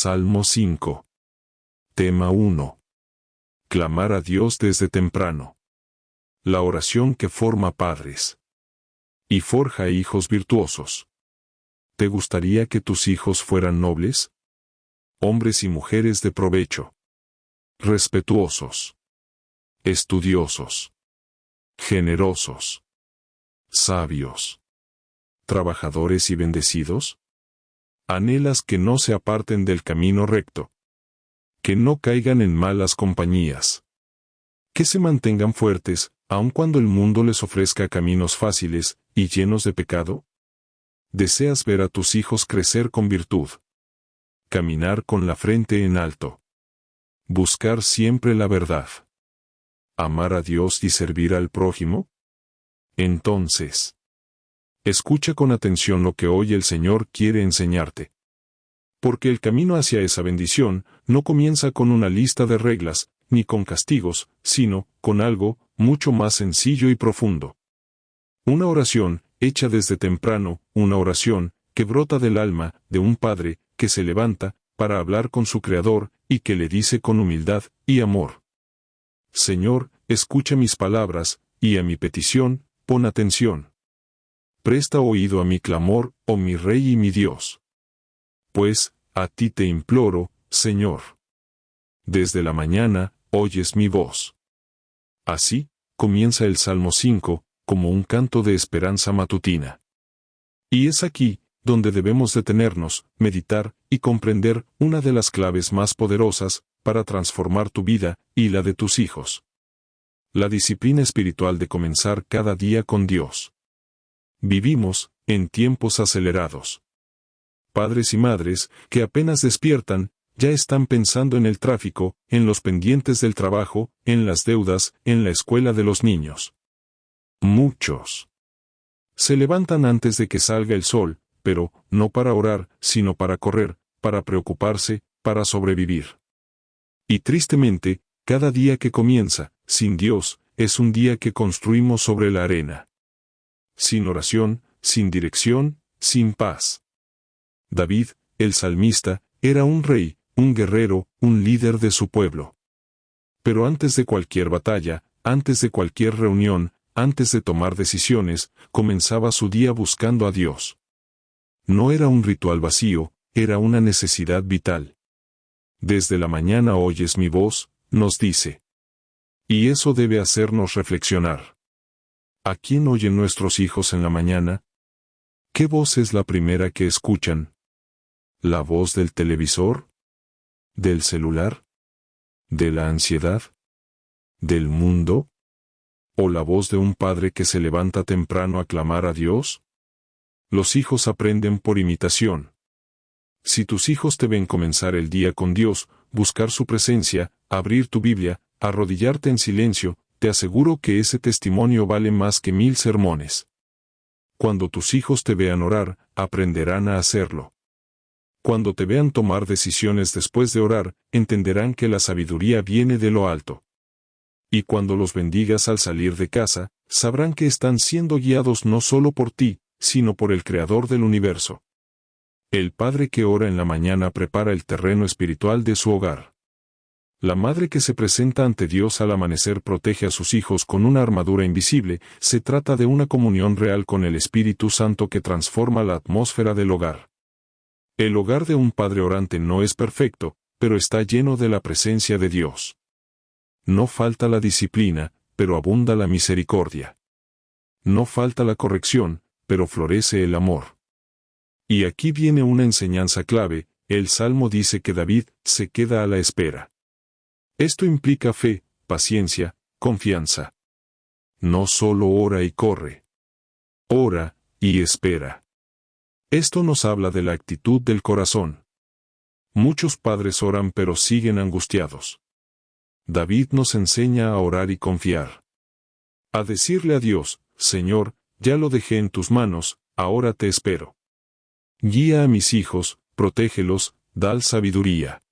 Salmo 5. Tema 1. Clamar a Dios desde temprano. La oración que forma padres y forja hijos virtuosos. ¿Te gustaría que tus hijos fueran nobles? Hombres y mujeres de provecho. Respetuosos. Estudiosos. Generosos. Sabios. Trabajadores y bendecidos. ¿Anhelas que no se aparten del camino recto? Que no caigan en malas compañías. Que se mantengan fuertes, aun cuando el mundo les ofrezca caminos fáciles y llenos de pecado. ¿Deseas ver a tus hijos crecer con virtud? Caminar con la frente en alto. Buscar siempre la verdad. ¿Amar a Dios y servir al prójimo? Entonces, escucha con atención lo que hoy el Señor quiere enseñarte. Porque el camino hacia esa bendición no comienza con una lista de reglas, ni con castigos, sino con algo mucho más sencillo y profundo. Una oración, hecha desde temprano, una oración que brota del alma de un padre que se levanta para hablar con su Creador y que le dice con humildad y amor: Señor, escucha mis palabras, y a mi petición, pon atención. Presta oído a mi clamor, oh mi Rey y mi Dios. Pues, a ti te imploro, Señor. Desde la mañana, oyes mi voz. Así, comienza el Salmo 5, como un canto de esperanza matutina. Y es aquí, donde debemos detenernos, meditar y comprender una de las claves más poderosas para transformar tu vida y la de tus hijos. La disciplina espiritual de comenzar cada día con Dios. Vivimos en tiempos acelerados. Padres y madres, que apenas despiertan, ya están pensando en el tráfico, en los pendientes del trabajo, en las deudas, en la escuela de los niños. Muchos se levantan antes de que salga el sol, pero no para orar, sino para correr, para preocuparse, para sobrevivir. Y tristemente, cada día que comienza, sin Dios, es un día que construimos sobre la arena. Sin oración, sin dirección, sin paz. David, el salmista, era un rey, un guerrero, un líder de su pueblo. Pero antes de cualquier batalla, antes de cualquier reunión, antes de tomar decisiones, comenzaba su día buscando a Dios. No era un ritual vacío, era una necesidad vital. Desde la mañana oyes mi voz, nos dice. Y eso debe hacernos reflexionar. ¿A quién oyen nuestros hijos en la mañana? ¿Qué voz es la primera que escuchan? ¿La voz del televisor? ¿Del celular? ¿De la ansiedad? ¿Del mundo? ¿O la voz de un padre que se levanta temprano a clamar a Dios? Los hijos aprenden por imitación. Si tus hijos te ven comenzar el día con Dios, buscar su presencia, abrir tu Biblia, arrodillarte en silencio, te aseguro que ese testimonio vale más que 1000 sermones. Cuando tus hijos te vean orar, aprenderán a hacerlo. Cuando te vean tomar decisiones después de orar, entenderán que la sabiduría viene de lo alto. Y cuando los bendigas al salir de casa, sabrán que están siendo guiados no solo por ti, sino por el Creador del universo. El padre que ora en la mañana prepara el terreno espiritual de su hogar. La madre que se presenta ante Dios al amanecer protege a sus hijos con una armadura invisible. Se trata de una comunión real con el Espíritu Santo que transforma la atmósfera del hogar. El hogar de un padre orante no es perfecto, pero está lleno de la presencia de Dios. No falta la disciplina, pero abunda la misericordia. No falta la corrección, pero florece el amor. Y aquí viene una enseñanza clave. El Salmo dice que David se queda a la espera. Esto implica fe, paciencia, confianza. No solo ora y corre. Ora y espera. Esto nos habla de la actitud del corazón. Muchos padres oran pero siguen angustiados. David nos enseña a orar y confiar. A decirle a Dios: Señor, ya lo dejé en tus manos, ahora te espero. Guía a mis hijos, protégelos, da sabiduría.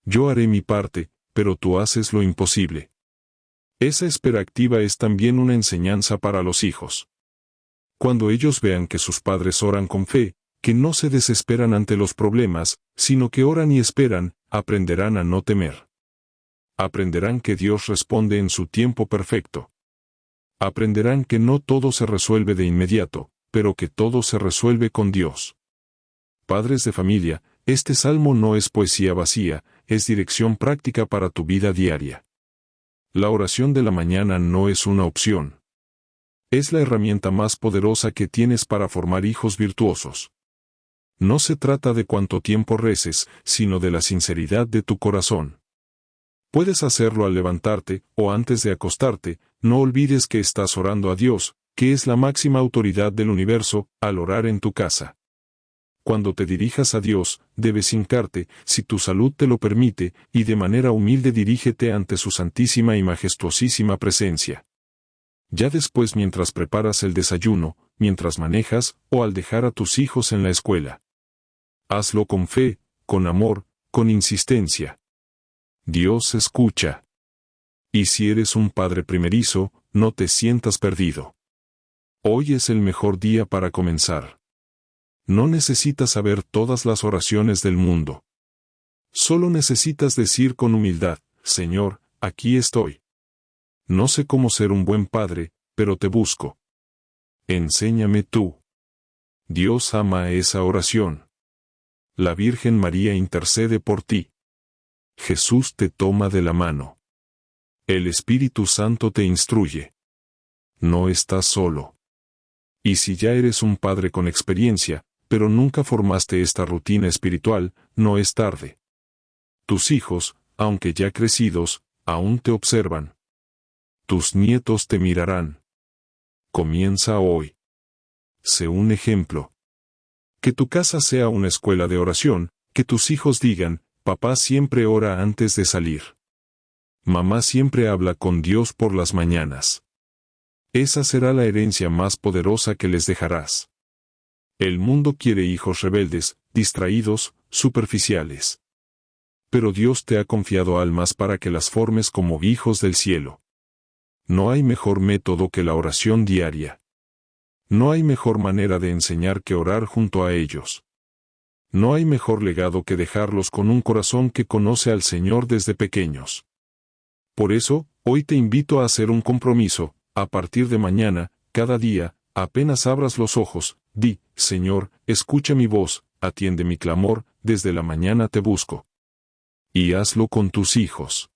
Yo haré mi parte, pero tú haces lo imposible. Esa espera activa es también una enseñanza para los hijos. Cuando ellos vean que sus padres oran con fe, que no se desesperan ante los problemas, sino que oran y esperan, aprenderán a no temer. Aprenderán que Dios responde en su tiempo perfecto. Aprenderán que no todo se resuelve de inmediato, pero que todo se resuelve con Dios. Padres de familia, este salmo no es poesía vacía, es dirección práctica para tu vida diaria. La oración de la mañana no es una opción. Es la herramienta más poderosa que tienes para formar hijos virtuosos. No se trata de cuánto tiempo reces, sino de la sinceridad de tu corazón. Puedes hacerlo al levantarte, o antes de acostarte. No olvides que estás orando a Dios, que es la máxima autoridad del universo, al orar en tu casa. Cuando te dirijas a Dios, debes hincarte, si tu salud te lo permite, y de manera humilde dirígete ante su santísima y majestuosísima presencia. Ya después, mientras preparas el desayuno, mientras manejas, o al dejar a tus hijos en la escuela. Hazlo con fe, con amor, con insistencia. Dios escucha. Y si eres un padre primerizo, no te sientas perdido. Hoy es el mejor día para comenzar. No necesitas saber todas las oraciones del mundo. Solo necesitas decir con humildad, Señor, aquí estoy. No sé cómo ser un buen padre, pero te busco. Enséñame tú. Dios ama esa oración. La Virgen María intercede por ti. Jesús te toma de la mano. El Espíritu Santo te instruye. No estás solo. Y si ya eres un padre con experiencia, pero nunca formaste esta rutina espiritual, no es tarde. Tus hijos, aunque ya crecidos, aún te observan. Tus nietos te mirarán. Comienza hoy. Sé un ejemplo. Que tu casa sea una escuela de oración, que tus hijos digan, papá siempre ora antes de salir. Mamá siempre habla con Dios por las mañanas. Esa será la herencia más poderosa que les dejarás. El mundo quiere hijos rebeldes, distraídos, superficiales. Pero Dios te ha confiado almas para que las formes como hijos del cielo. No hay mejor método que la oración diaria. No hay mejor manera de enseñar que orar junto a ellos. No hay mejor legado que dejarlos con un corazón que conoce al Señor desde pequeños. Por eso, hoy te invito a hacer un compromiso. A partir de mañana, cada día, apenas abras los ojos, di, Señor, escucha mi voz, atiende mi clamor, desde la mañana te busco. Y hazlo con tus hijos.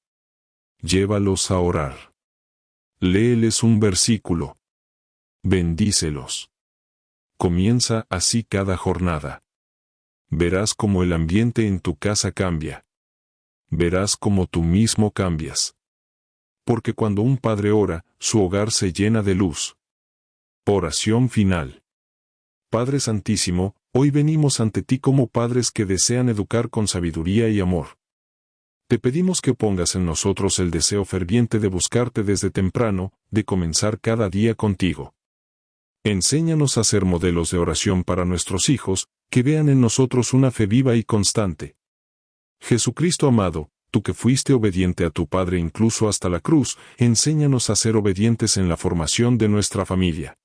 Llévalos a orar. Léeles un versículo. Bendícelos. Comienza así cada jornada. Verás cómo el ambiente en tu casa cambia. Verás cómo tú mismo cambias. Porque cuando un padre ora, su hogar se llena de luz. Oración final. Padre Santísimo, hoy venimos ante ti como padres que desean educar con sabiduría y amor. Te pedimos que pongas en nosotros el deseo ferviente de buscarte desde temprano, de comenzar cada día contigo. Enséñanos a ser modelos de oración para nuestros hijos, que vean en nosotros una fe viva y constante. Jesucristo amado, tú que fuiste obediente a tu Padre incluso hasta la cruz, enséñanos a ser obedientes en la formación de nuestra familia.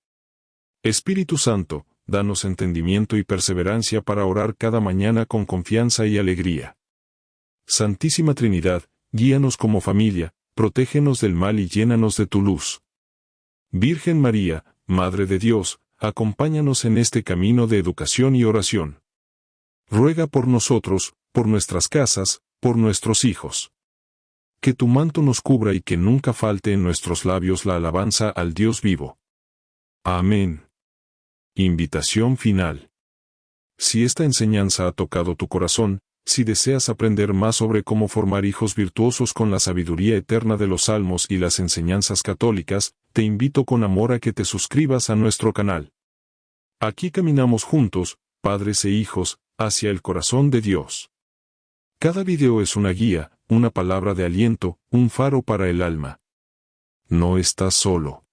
Espíritu Santo, danos entendimiento y perseverancia para orar cada mañana con confianza y alegría. Santísima Trinidad, guíanos como familia, protégenos del mal y llénanos de tu luz. Virgen María, Madre de Dios, acompáñanos en este camino de educación y oración. Ruega por nosotros, por nuestras casas, por nuestros hijos. Que tu manto nos cubra y que nunca falte en nuestros labios la alabanza al Dios vivo. Amén. Invitación final. Si esta enseñanza ha tocado tu corazón, si deseas aprender más sobre cómo formar hijos virtuosos con la sabiduría eterna de los salmos y las enseñanzas católicas, te invito con amor a que te suscribas a nuestro canal. Aquí caminamos juntos, padres e hijos, hacia el corazón de Dios. Cada video es una guía, una palabra de aliento, un faro para el alma. No estás solo.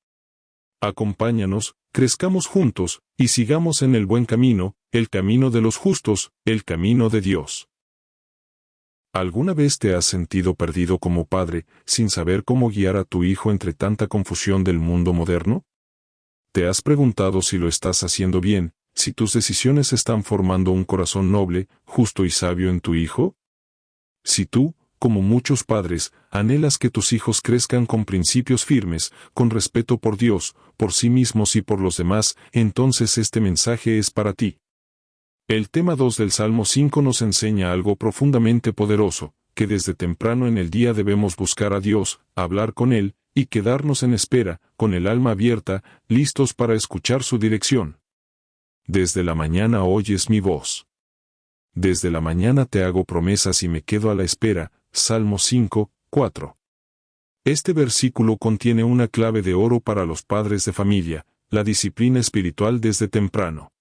Acompáñanos, crezcamos juntos, y sigamos en el buen camino, el camino de los justos, el camino de Dios. ¿Alguna vez te has sentido perdido como padre, sin saber cómo guiar a tu hijo entre tanta confusión del mundo moderno? ¿Te has preguntado si lo estás haciendo bien, si tus decisiones están formando un corazón noble, justo y sabio en tu hijo? Si tú, como muchos padres, anhelas que tus hijos crezcan con principios firmes, con respeto por Dios, por sí mismos y por los demás, entonces este mensaje es para ti. El tema 2 del Salmo 5 nos enseña algo profundamente poderoso, que desde temprano en el día debemos buscar a Dios, hablar con Él, y quedarnos en espera, con el alma abierta, listos para escuchar su dirección. Desde la mañana oyes mi voz. Desde la mañana te hago promesas y me quedo a la espera. Salmo 5, 4. Este versículo contiene una clave de oro para los padres de familia, la disciplina espiritual desde temprano.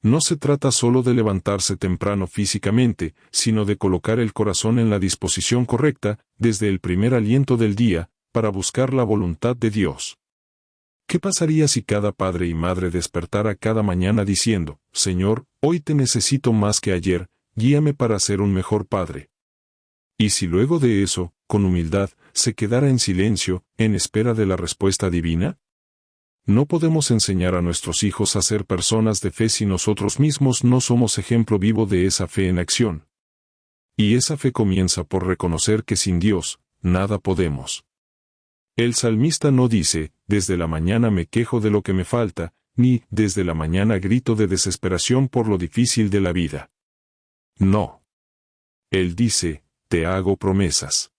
No se trata solo de levantarse temprano físicamente, sino de colocar el corazón en la disposición correcta, desde el primer aliento del día, para buscar la voluntad de Dios. ¿Qué pasaría si cada padre y madre despertara cada mañana diciendo, Señor, hoy te necesito más que ayer, guíame para ser un mejor padre? Y si luego de eso, con humildad, se quedara en silencio, en espera de la respuesta divina? No podemos enseñar a nuestros hijos a ser personas de fe si nosotros mismos no somos ejemplo vivo de esa fe en acción. Y esa fe comienza por reconocer que sin Dios, nada podemos. El salmista no dice, desde la mañana me quejo de lo que me falta, ni, desde la mañana grito de desesperación por lo difícil de la vida. No. Él dice, te hago promesas.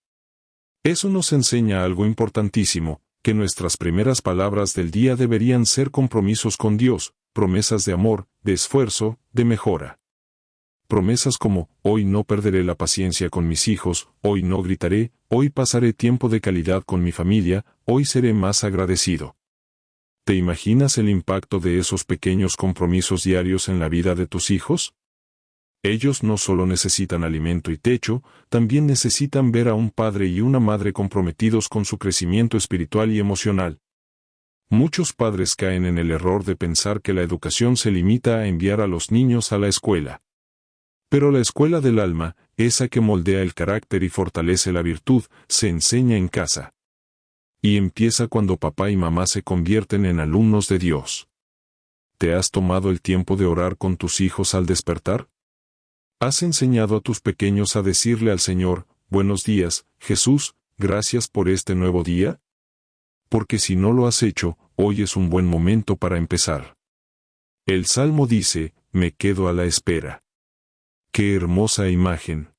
Eso nos enseña algo importantísimo, que nuestras primeras palabras del día deberían ser compromisos con Dios, promesas de amor, de esfuerzo, de mejora. Promesas como, hoy no perderé la paciencia con mis hijos, hoy no gritaré, hoy pasaré tiempo de calidad con mi familia, hoy seré más agradecido. ¿Te imaginas el impacto de esos pequeños compromisos diarios en la vida de tus hijos? Ellos no solo necesitan alimento y techo, también necesitan ver a un padre y una madre comprometidos con su crecimiento espiritual y emocional. Muchos padres caen en el error de pensar que la educación se limita a enviar a los niños a la escuela. Pero la escuela del alma, esa que moldea el carácter y fortalece la virtud, se enseña en casa. Y empieza cuando papá y mamá se convierten en alumnos de Dios. ¿Te has tomado el tiempo de orar con tus hijos al despertar? ¿Has enseñado a tus pequeños a decirle al Señor, buenos días, Jesús, gracias por este nuevo día? Porque si no lo has hecho, hoy es un buen momento para empezar. El Salmo dice, me quedo a la espera. ¡Qué hermosa imagen!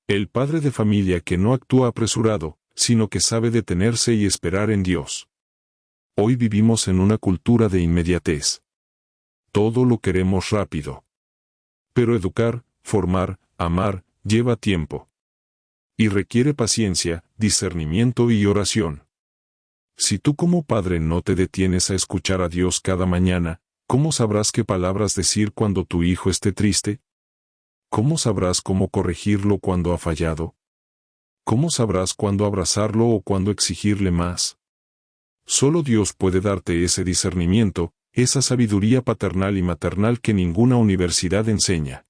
El padre de familia que no actúa apresurado, sino que sabe detenerse y esperar en Dios. Hoy vivimos en una cultura de inmediatez. Todo lo queremos rápido. Pero educar, formar, amar, lleva tiempo. Y requiere paciencia, discernimiento y oración. Si tú como padre no te detienes a escuchar a Dios cada mañana, ¿cómo sabrás qué palabras decir cuando tu hijo esté triste? ¿Cómo sabrás cómo corregirlo cuando ha fallado? ¿Cómo sabrás cuándo abrazarlo o cuándo exigirle más? Solo Dios puede darte ese discernimiento, esa sabiduría paternal y maternal que ninguna universidad enseña.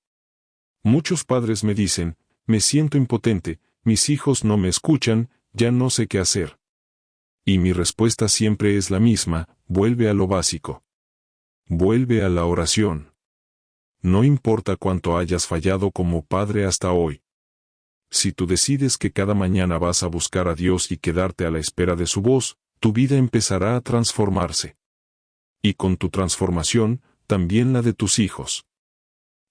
Muchos padres me dicen, me siento impotente, mis hijos no me escuchan, ya no sé qué hacer. Y mi respuesta siempre es la misma, vuelve a lo básico. Vuelve a la oración. No importa cuánto hayas fallado como padre hasta hoy. Si tú decides que cada mañana vas a buscar a Dios y quedarte a la espera de su voz, tu vida empezará a transformarse. Y con tu transformación, también la de tus hijos.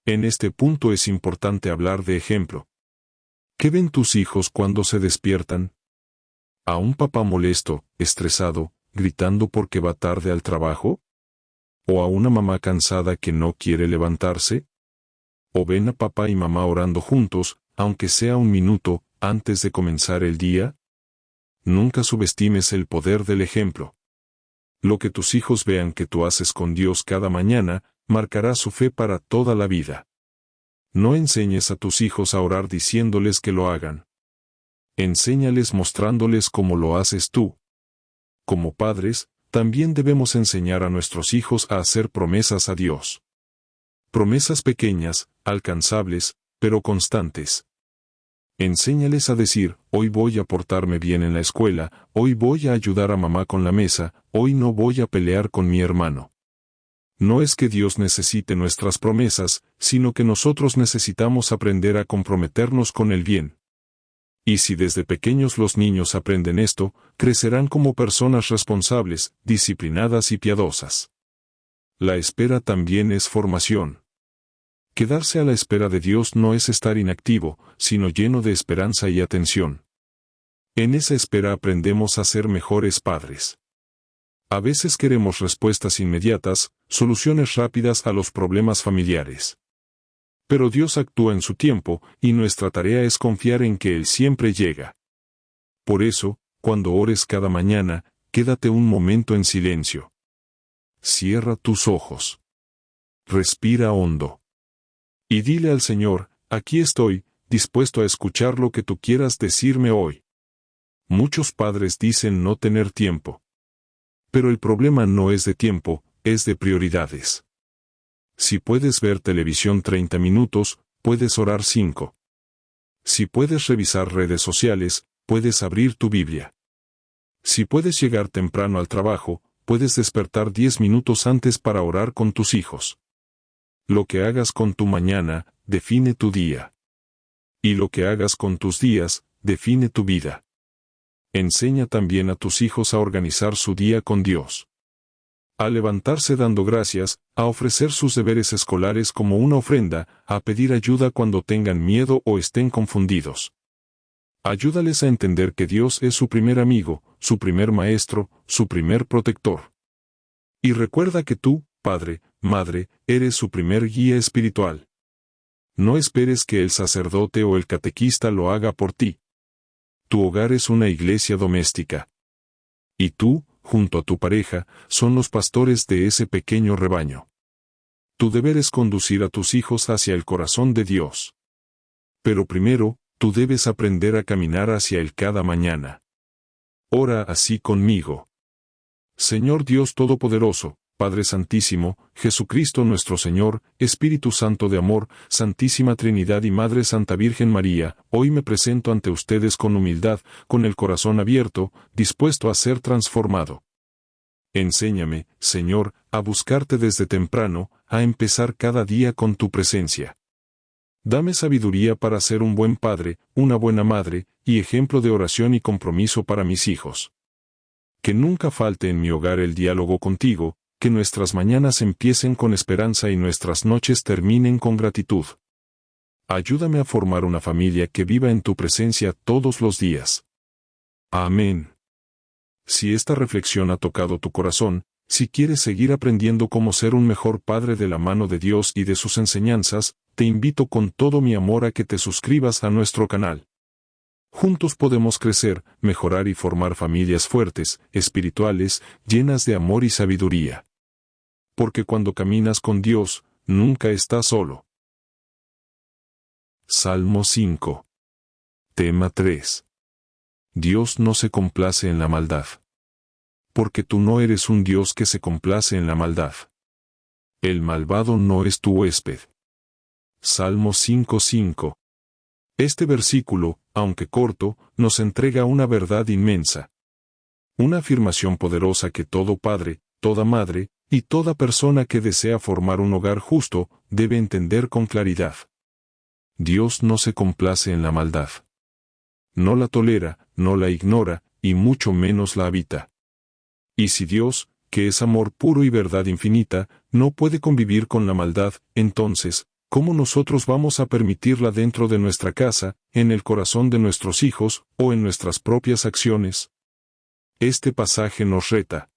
En este punto es importante hablar de ejemplo. ¿Qué ven tus hijos cuando se despiertan? ¿A un papá molesto, estresado, gritando porque va tarde al trabajo? ¿O a una mamá cansada que no quiere levantarse? ¿O ven a papá y mamá orando juntos, aunque sea un minuto, antes de comenzar el día? Nunca subestimes el poder del ejemplo. Lo que tus hijos vean que tú haces con Dios cada mañana, marcará su fe para toda la vida. No enseñes a tus hijos a orar diciéndoles que lo hagan. Enséñales mostrándoles cómo lo haces tú. Como padres, también debemos enseñar a nuestros hijos a hacer promesas a Dios. Promesas pequeñas, alcanzables, pero constantes. Enséñales a decir, hoy voy a portarme bien en la escuela, hoy voy a ayudar a mamá con la mesa, hoy no voy a pelear con mi hermano. No es que Dios necesite nuestras promesas, sino que nosotros necesitamos aprender a comprometernos con el bien. Y si desde pequeños los niños aprenden esto, crecerán como personas responsables, disciplinadas y piadosas. La espera también es formación. Quedarse a la espera de Dios no es estar inactivo, sino lleno de esperanza y atención. En esa espera aprendemos a ser mejores padres. A veces queremos respuestas inmediatas, soluciones rápidas a los problemas familiares. Pero Dios actúa en su tiempo, y nuestra tarea es confiar en que Él siempre llega. Por eso, cuando ores cada mañana, quédate un momento en silencio. Cierra tus ojos. Respira hondo. Y dile al Señor, aquí estoy, dispuesto a escuchar lo que tú quieras decirme hoy. Muchos padres dicen no tener tiempo. Pero el problema no es de tiempo, es de prioridades. Si puedes ver televisión 30 minutos, puedes orar 5. Si puedes revisar redes sociales, puedes abrir tu Biblia. Si puedes llegar temprano al trabajo, puedes despertar 10 minutos antes para orar con tus hijos. Lo que hagas con tu mañana, define tu día. Y lo que hagas con tus días, define tu vida. Enseña también a tus hijos a organizar su día con Dios. A levantarse dando gracias, a ofrecer sus deberes escolares como una ofrenda, a pedir ayuda cuando tengan miedo o estén confundidos. Ayúdales a entender que Dios es su primer amigo, su primer maestro, su primer protector. Y recuerda que tú, padre, madre, eres su primer guía espiritual. No esperes que el sacerdote o el catequista lo haga por ti. Tu hogar es una iglesia doméstica. Y tú, junto a tu pareja, son los pastores de ese pequeño rebaño. Tu deber es conducir a tus hijos hacia el corazón de Dios. Pero primero, tú debes aprender a caminar hacia Él cada mañana. Ora así conmigo. Señor Dios Todopoderoso, Padre Santísimo, Jesucristo nuestro Señor, Espíritu Santo de amor, Santísima Trinidad y Madre Santa Virgen María, hoy me presento ante ustedes con humildad, con el corazón abierto, dispuesto a ser transformado. Enséñame, Señor, a buscarte desde temprano, a empezar cada día con tu presencia. Dame sabiduría para ser un buen padre, una buena madre, y ejemplo de oración y compromiso para mis hijos. Que nunca falte en mi hogar el diálogo contigo, que nuestras mañanas empiecen con esperanza y nuestras noches terminen con gratitud. Ayúdame a formar una familia que viva en tu presencia todos los días. Amén. Si esta reflexión ha tocado tu corazón, si quieres seguir aprendiendo cómo ser un mejor padre de la mano de Dios y de sus enseñanzas, te invito con todo mi amor a que te suscribas a nuestro canal. Juntos podemos crecer, mejorar y formar familias fuertes, espirituales, llenas de amor y sabiduría. Porque cuando caminas con Dios, nunca estás solo. Salmo 5. Tema 3. Dios no se complace en la maldad. Porque tú no eres un Dios que se complace en la maldad. El malvado no es tu huésped. Salmo 5:5. Este versículo, aunque corto, nos entrega una verdad inmensa. Una afirmación poderosa que todo padre, toda madre, y toda persona que desea formar un hogar justo, debe entender con claridad. Dios no se complace en la maldad. No la tolera, no la ignora, y mucho menos la habita. Y si Dios, que es amor puro y verdad infinita, no puede convivir con la maldad, entonces, ¿cómo nosotros vamos a permitirla dentro de nuestra casa, en el corazón de nuestros hijos, o en nuestras propias acciones? Este pasaje nos reta.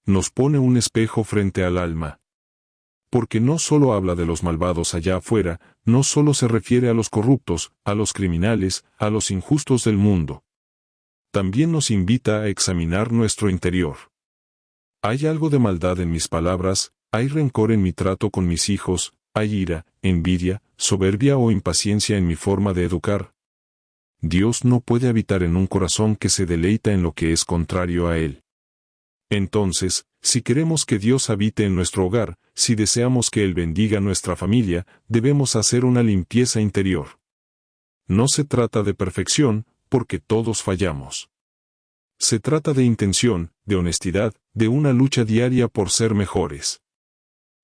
Nos pone un espejo frente al alma. Porque no solo habla de los malvados allá afuera, no solo se refiere a los corruptos, a los criminales, a los injustos del mundo. También nos invita a examinar nuestro interior. ¿Hay algo de maldad en mis palabras? ¿Hay rencor en mi trato con mis hijos? ¿Hay ira, envidia, soberbia o impaciencia en mi forma de educar? Dios no puede habitar en un corazón que se deleita en lo que es contrario a Él. Entonces, si queremos que Dios habite en nuestro hogar, si deseamos que Él bendiga nuestra familia, debemos hacer una limpieza interior. No se trata de perfección, porque todos fallamos. Se trata de intención, de honestidad, de una lucha diaria por ser mejores.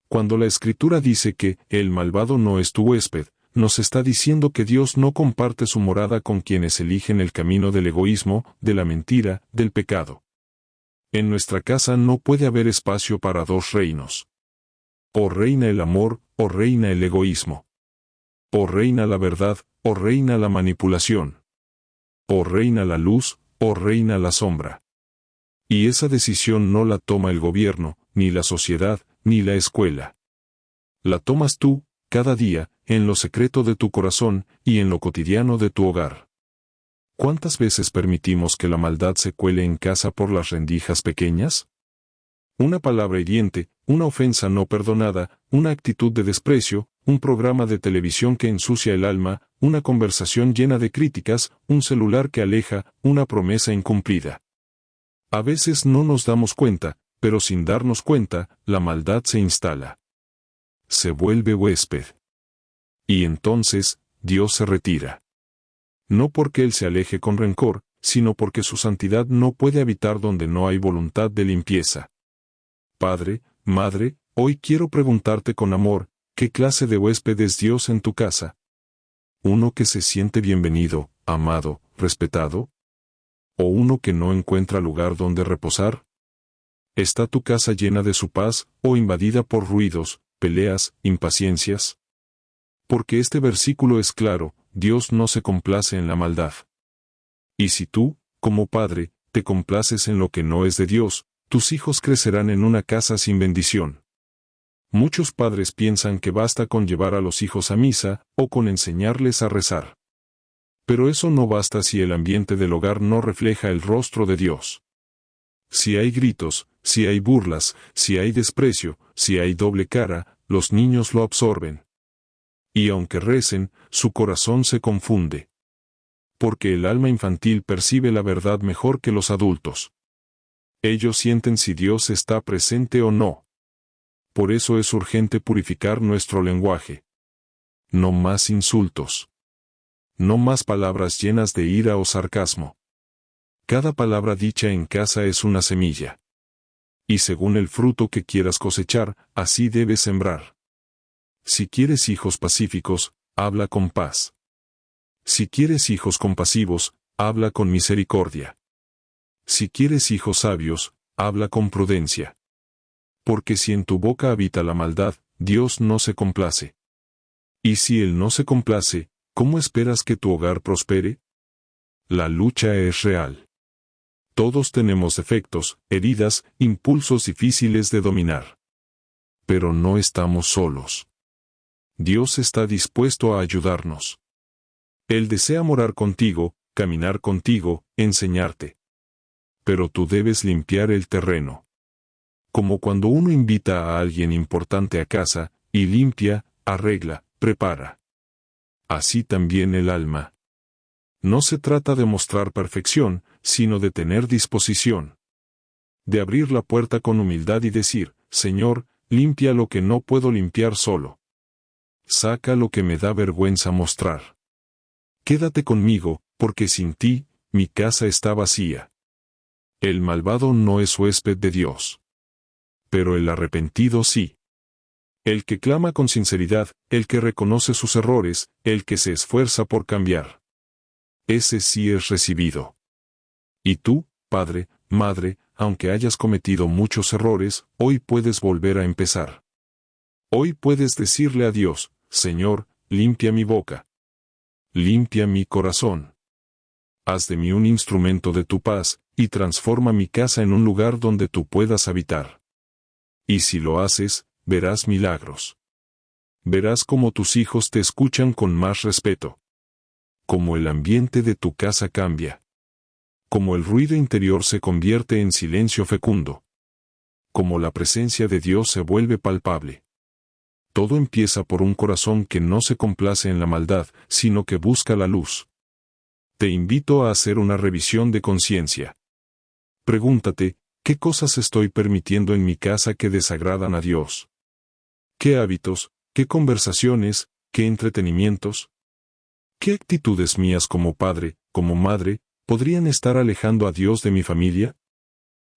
cuando la Escritura dice que el malvado no es tu huésped, nos está diciendo que Dios no comparte su morada con quienes eligen el camino del egoísmo, de la mentira, del pecado. En nuestra casa no puede haber espacio para dos reinos. O reina el amor, o reina el egoísmo. O reina la verdad, o reina la manipulación. O reina la luz, o reina la sombra. Y esa decisión no la toma el gobierno, ni la sociedad, ni la escuela. La tomas tú, cada día, en lo secreto de tu corazón, y en lo cotidiano de tu hogar. ¿Cuántas veces permitimos que la maldad se cuele en casa por las rendijas pequeñas? Una palabra hiriente, una ofensa no perdonada, una actitud de desprecio, un programa de televisión que ensucia el alma, una conversación llena de críticas, un celular que aleja, una promesa incumplida. A veces no nos damos cuenta, pero sin darnos cuenta, la maldad se instala. Se vuelve huésped. Y entonces, Dios se retira. No porque Él se aleje con rencor, sino porque su santidad no puede habitar donde no hay voluntad de limpieza. Padre, Madre, hoy quiero preguntarte con amor, ¿qué clase de huésped es Dios en tu casa? ¿Uno que se siente bienvenido, amado, respetado? ¿O uno que no encuentra lugar donde reposar? ¿Está tu casa llena de su paz, o invadida por ruidos, peleas, impaciencias? Porque este versículo es claro, Dios no se complace en la maldad. Y si tú, como padre, te complaces en lo que no es de Dios, tus hijos crecerán en una casa sin bendición. Muchos padres piensan que basta con llevar a los hijos a misa, o con enseñarles a rezar. Pero eso no basta si el ambiente del hogar no refleja el rostro de Dios. Si hay gritos, si hay burlas, si hay desprecio, si hay doble cara, los niños lo absorben. Y aunque recen, su corazón se confunde. Porque el alma infantil percibe la verdad mejor que los adultos. Ellos sienten si Dios está presente o no. Por eso es urgente purificar nuestro lenguaje. No más insultos. No más palabras llenas de ira o sarcasmo. Cada palabra dicha en casa es una semilla. Y según el fruto que quieras cosechar, así debes sembrar. Si quieres hijos pacíficos, habla con paz. Si quieres hijos compasivos, habla con misericordia. Si quieres hijos sabios, habla con prudencia. Porque si en tu boca habita la maldad, Dios no se complace. Y si Él no se complace, ¿cómo esperas que tu hogar prospere? La lucha es real. Todos tenemos defectos, heridas, impulsos difíciles de dominar. Pero no estamos solos. Dios está dispuesto a ayudarnos. Él desea morar contigo, caminar contigo, enseñarte. Pero tú debes limpiar el terreno. Como cuando uno invita a alguien importante a casa, y limpia, arregla, prepara. Así también el alma. No se trata de mostrar perfección, sino de tener disposición. De abrir la puerta con humildad y decir, Señor, limpia lo que no puedo limpiar solo. Saca lo que me da vergüenza mostrar. Quédate conmigo, porque sin ti, mi casa está vacía. El malvado no es huésped de Dios. Pero el arrepentido sí. El que clama con sinceridad, el que reconoce sus errores, el que se esfuerza por cambiar. Ese sí es recibido. Y tú, padre, madre, aunque hayas cometido muchos errores, hoy puedes volver a empezar. Hoy puedes decirle a Dios, Señor, limpia mi boca. Limpia mi corazón. Haz de mí un instrumento de tu paz, y transforma mi casa en un lugar donde tú puedas habitar. Y si lo haces, verás milagros. Verás cómo tus hijos te escuchan con más respeto. Cómo el ambiente de tu casa cambia. Cómo el ruido interior se convierte en silencio fecundo. Cómo la presencia de Dios se vuelve palpable. Todo empieza por un corazón que no se complace en la maldad, sino que busca la luz. Te invito a hacer una revisión de conciencia. Pregúntate, ¿qué cosas estoy permitiendo en mi casa que desagradan a Dios? ¿Qué hábitos, qué conversaciones, qué entretenimientos? ¿Qué actitudes mías como padre, como madre, podrían estar alejando a Dios de mi familia?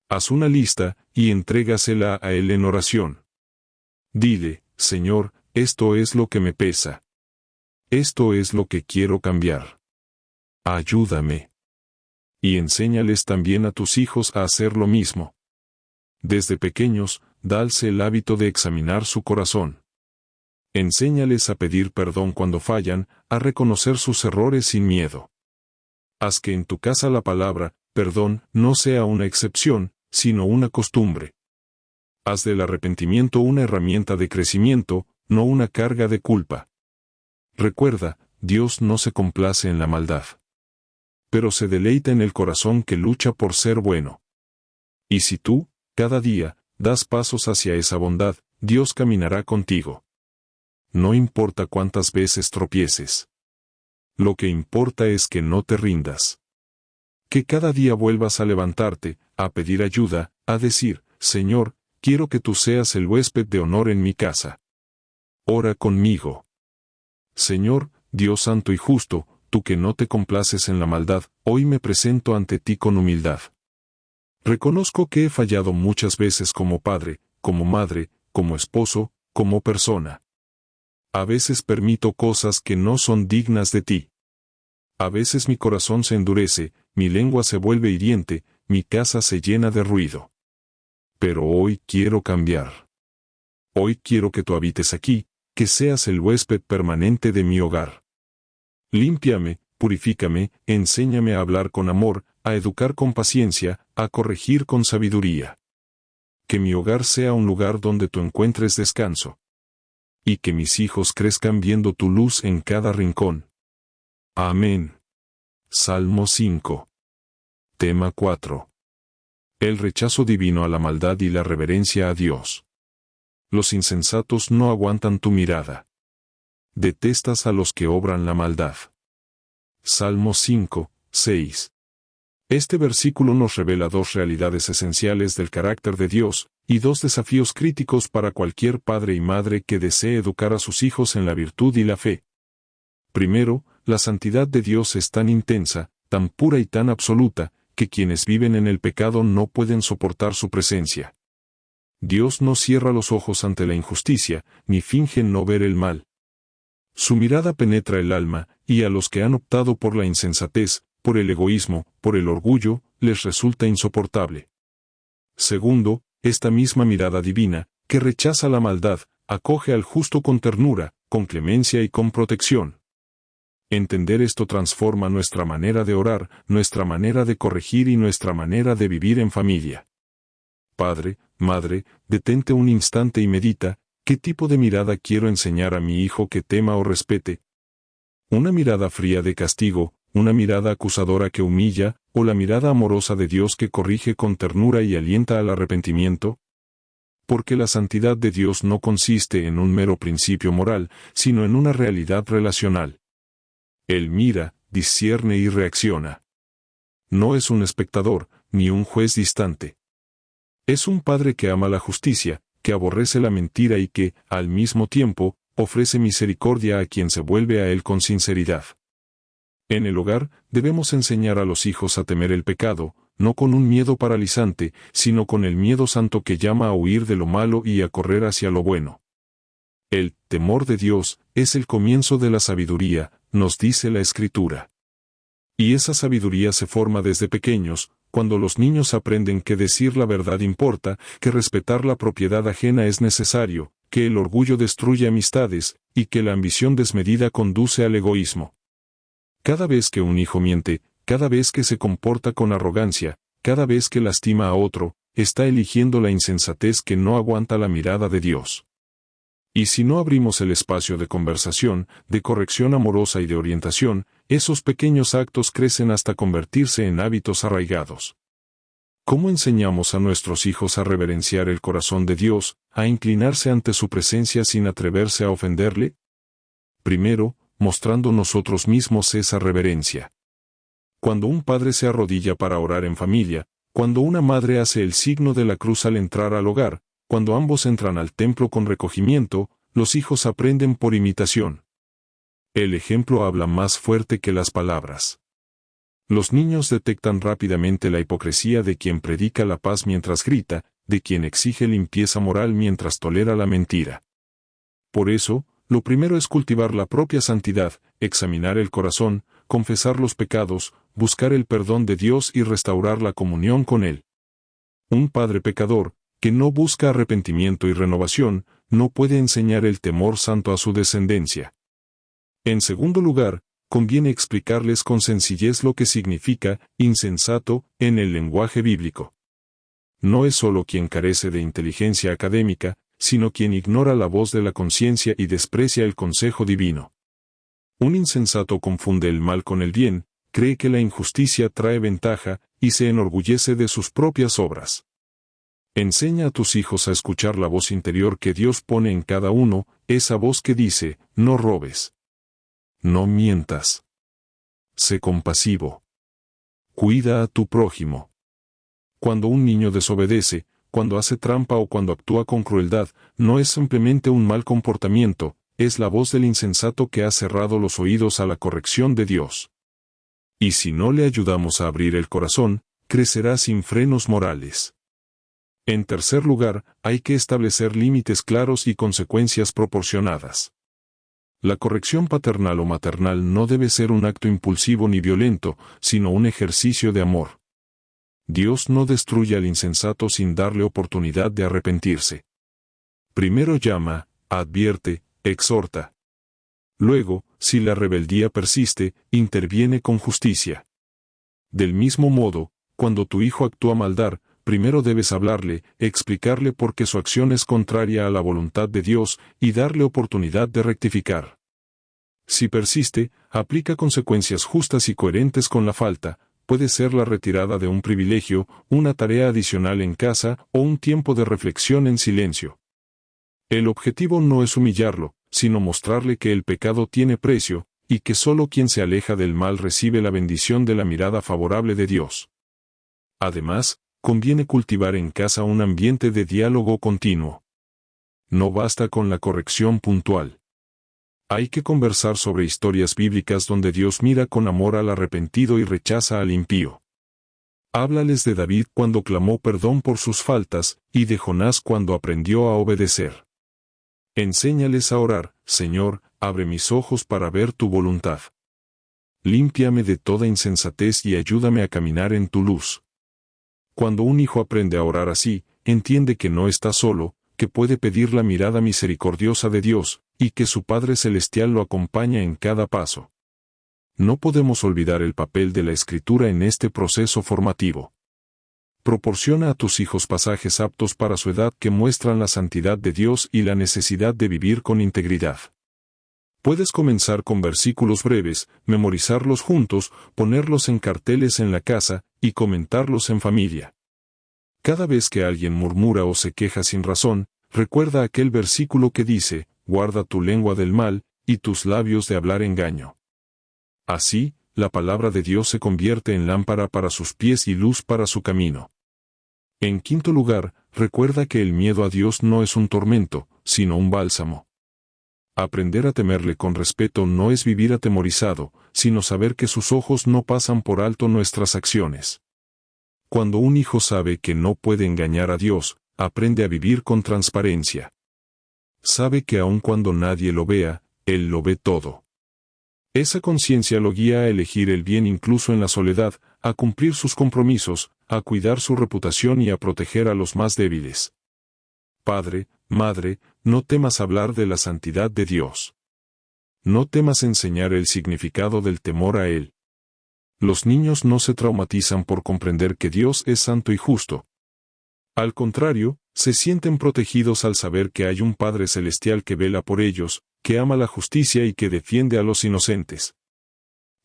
Haz una lista, y entrégasela a Él en oración. Dile, Señor, esto es lo que me pesa. Esto es lo que quiero cambiar. Ayúdame. Y enséñales también a tus hijos a hacer lo mismo. Desde pequeños, dales el hábito de examinar su corazón. Enséñales a pedir perdón cuando fallan, a reconocer sus errores sin miedo. Haz que en tu casa la palabra, perdón, no sea una excepción, sino una costumbre. Haz del arrepentimiento una herramienta de crecimiento, no una carga de culpa. Recuerda, Dios no se complace en la maldad, pero se deleita en el corazón que lucha por ser bueno. Y si tú, cada día, das pasos hacia esa bondad, Dios caminará contigo. No importa cuántas veces tropieces. Lo que importa es que no te rindas. Que cada día vuelvas a levantarte, a pedir ayuda, a decir, Señor, quiero que tú seas el huésped de honor en mi casa. Ora conmigo. Señor, Dios santo y justo, tú que no te complaces en la maldad, hoy me presento ante ti con humildad. Reconozco que he fallado muchas veces como padre, como madre, como esposo, como persona. A veces permito cosas que no son dignas de ti. A veces mi corazón se endurece, mi lengua se vuelve hiriente, mi casa se llena de ruido. Pero hoy quiero cambiar. Hoy quiero que tú habites aquí, que seas el huésped permanente de mi hogar. Límpiame, purifícame, enséñame a hablar con amor, a educar con paciencia, a corregir con sabiduría. Que mi hogar sea un lugar donde tú encuentres descanso. Y que mis hijos crezcan viendo tu luz en cada rincón. Amén. Salmo 5. Tema 4. El rechazo divino a la maldad y la reverencia a Dios. Los insensatos no aguantan tu mirada. Detestas a los que obran la maldad. Salmo 5, 6. Este versículo nos revela dos realidades esenciales del carácter de Dios, y dos desafíos críticos para cualquier padre y madre que desee educar a sus hijos en la virtud y la fe. Primero, la santidad de Dios es tan intensa, tan pura y tan absoluta, que quienes viven en el pecado no pueden soportar su presencia. Dios no cierra los ojos ante la injusticia, ni finge no ver el mal. Su mirada penetra el alma, y a los que han optado por la insensatez, por el egoísmo, por el orgullo, les resulta insoportable. Segundo, esta misma mirada divina, que rechaza la maldad, acoge al justo con ternura, con clemencia y con protección. Entender esto transforma nuestra manera de orar, nuestra manera de corregir y nuestra manera de vivir en familia. Padre, madre, detente un instante y medita, ¿qué tipo de mirada quiero enseñar a mi hijo que tema o respete? ¿Una mirada fría de castigo, una mirada acusadora que humilla, o la mirada amorosa de Dios que corrige con ternura y alienta al arrepentimiento? Porque la santidad de Dios no consiste en un mero principio moral, sino en una realidad relacional. Él mira, discierne y reacciona. No es un espectador, ni un juez distante. Es un padre que ama la justicia, que aborrece la mentira y que, al mismo tiempo, ofrece misericordia a quien se vuelve a él con sinceridad. En el hogar, debemos enseñar a los hijos a temer el pecado, no con un miedo paralizante, sino con el miedo santo que llama a huir de lo malo y a correr hacia lo bueno. El temor de Dios es el comienzo de la sabiduría, nos dice la Escritura. Y esa sabiduría se forma desde pequeños, cuando los niños aprenden que decir la verdad importa, que respetar la propiedad ajena es necesario, que el orgullo destruye amistades, y que la ambición desmedida conduce al egoísmo. Cada vez que un hijo miente, cada vez que se comporta con arrogancia, cada vez que lastima a otro, está eligiendo la insensatez que no aguanta la mirada de Dios. Y si no abrimos el espacio de conversación, de corrección amorosa y de orientación, esos pequeños actos crecen hasta convertirse en hábitos arraigados. ¿Cómo enseñamos a nuestros hijos a reverenciar el corazón de Dios, a inclinarse ante su presencia sin atreverse a ofenderle? Primero, mostrando nosotros mismos esa reverencia. Cuando un padre se arrodilla para orar en familia, cuando una madre hace el signo de la cruz al entrar al hogar, cuando ambos entran al templo con recogimiento, los hijos aprenden por imitación. El ejemplo habla más fuerte que las palabras. Los niños detectan rápidamente la hipocresía de quien predica la paz mientras grita, de quien exige limpieza moral mientras tolera la mentira. Por eso, lo primero es cultivar la propia santidad, examinar el corazón, confesar los pecados, buscar el perdón de Dios y restaurar la comunión con Él. Un padre pecador, que no busca arrepentimiento y renovación, no puede enseñar el temor santo a su descendencia. En segundo lugar, conviene explicarles con sencillez lo que significa insensato en el lenguaje bíblico. No es solo quien carece de inteligencia académica, sino quien ignora la voz de la conciencia y desprecia el consejo divino. Un insensato confunde el mal con el bien, cree que la injusticia trae ventaja, y se enorgullece de sus propias obras. Enseña a tus hijos a escuchar la voz interior que Dios pone en cada uno, esa voz que dice, no robes. No mientas. Sé compasivo. Cuida a tu prójimo. Cuando un niño desobedece, cuando hace trampa o cuando actúa con crueldad, no es simplemente un mal comportamiento, es la voz del insensato que ha cerrado los oídos a la corrección de Dios. Y si no le ayudamos a abrir el corazón, crecerá sin frenos morales. En tercer lugar, hay que establecer límites claros y consecuencias proporcionadas. La corrección paternal o maternal no debe ser un acto impulsivo ni violento, sino un ejercicio de amor. Dios no destruye al insensato sin darle oportunidad de arrepentirse. Primero llama, advierte, exhorta. Luego, si la rebeldía persiste, interviene con justicia. Del mismo modo, cuando tu hijo actúa maldad, primero debes hablarle, explicarle por qué su acción es contraria a la voluntad de Dios y darle oportunidad de rectificar. Si persiste, aplica consecuencias justas y coherentes con la falta. Puede ser la retirada de un privilegio, una tarea adicional en casa o un tiempo de reflexión en silencio. El objetivo no es humillarlo, sino mostrarle que el pecado tiene precio, y que solo quien se aleja del mal recibe la bendición de la mirada favorable de Dios. Además, conviene cultivar en casa un ambiente de diálogo continuo. No basta con la corrección puntual. Hay que conversar sobre historias bíblicas donde Dios mira con amor al arrepentido y rechaza al impío. Háblales de David cuando clamó perdón por sus faltas, y de Jonás cuando aprendió a obedecer. Enséñales a orar, Señor, abre mis ojos para ver tu voluntad. Límpiame de toda insensatez y ayúdame a caminar en tu luz. Cuando un hijo aprende a orar así, entiende que no está solo, que puede pedir la mirada misericordiosa de Dios, y que su Padre Celestial lo acompaña en cada paso. No podemos olvidar el papel de la Escritura en este proceso formativo. Proporciona a tus hijos pasajes aptos para su edad que muestran la santidad de Dios y la necesidad de vivir con integridad. Puedes comenzar con versículos breves, memorizarlos juntos, ponerlos en carteles en la casa, y comentarlos en familia. Cada vez que alguien murmura o se queja sin razón, recuerda aquel versículo que dice, guarda tu lengua del mal, y tus labios de hablar engaño. Así, la palabra de Dios se convierte en lámpara para sus pies y luz para su camino. En quinto lugar, recuerda que el miedo a Dios no es un tormento, sino un bálsamo. Aprender a temerle con respeto no es vivir atemorizado, sino saber que sus ojos no pasan por alto nuestras acciones. Cuando un hijo sabe que no puede engañar a Dios, aprende a vivir con transparencia. Sabe que aun cuando nadie lo vea, Él lo ve todo. Esa conciencia lo guía a elegir el bien incluso en la soledad, a cumplir sus compromisos, a cuidar su reputación y a proteger a los más débiles. Padre, madre, no temas hablar de la santidad de Dios. No temas enseñar el significado del temor a Él. Los niños no se traumatizan por comprender que Dios es santo y justo. Al contrario, se sienten protegidos al saber que hay un Padre Celestial que vela por ellos, que ama la justicia y que defiende a los inocentes.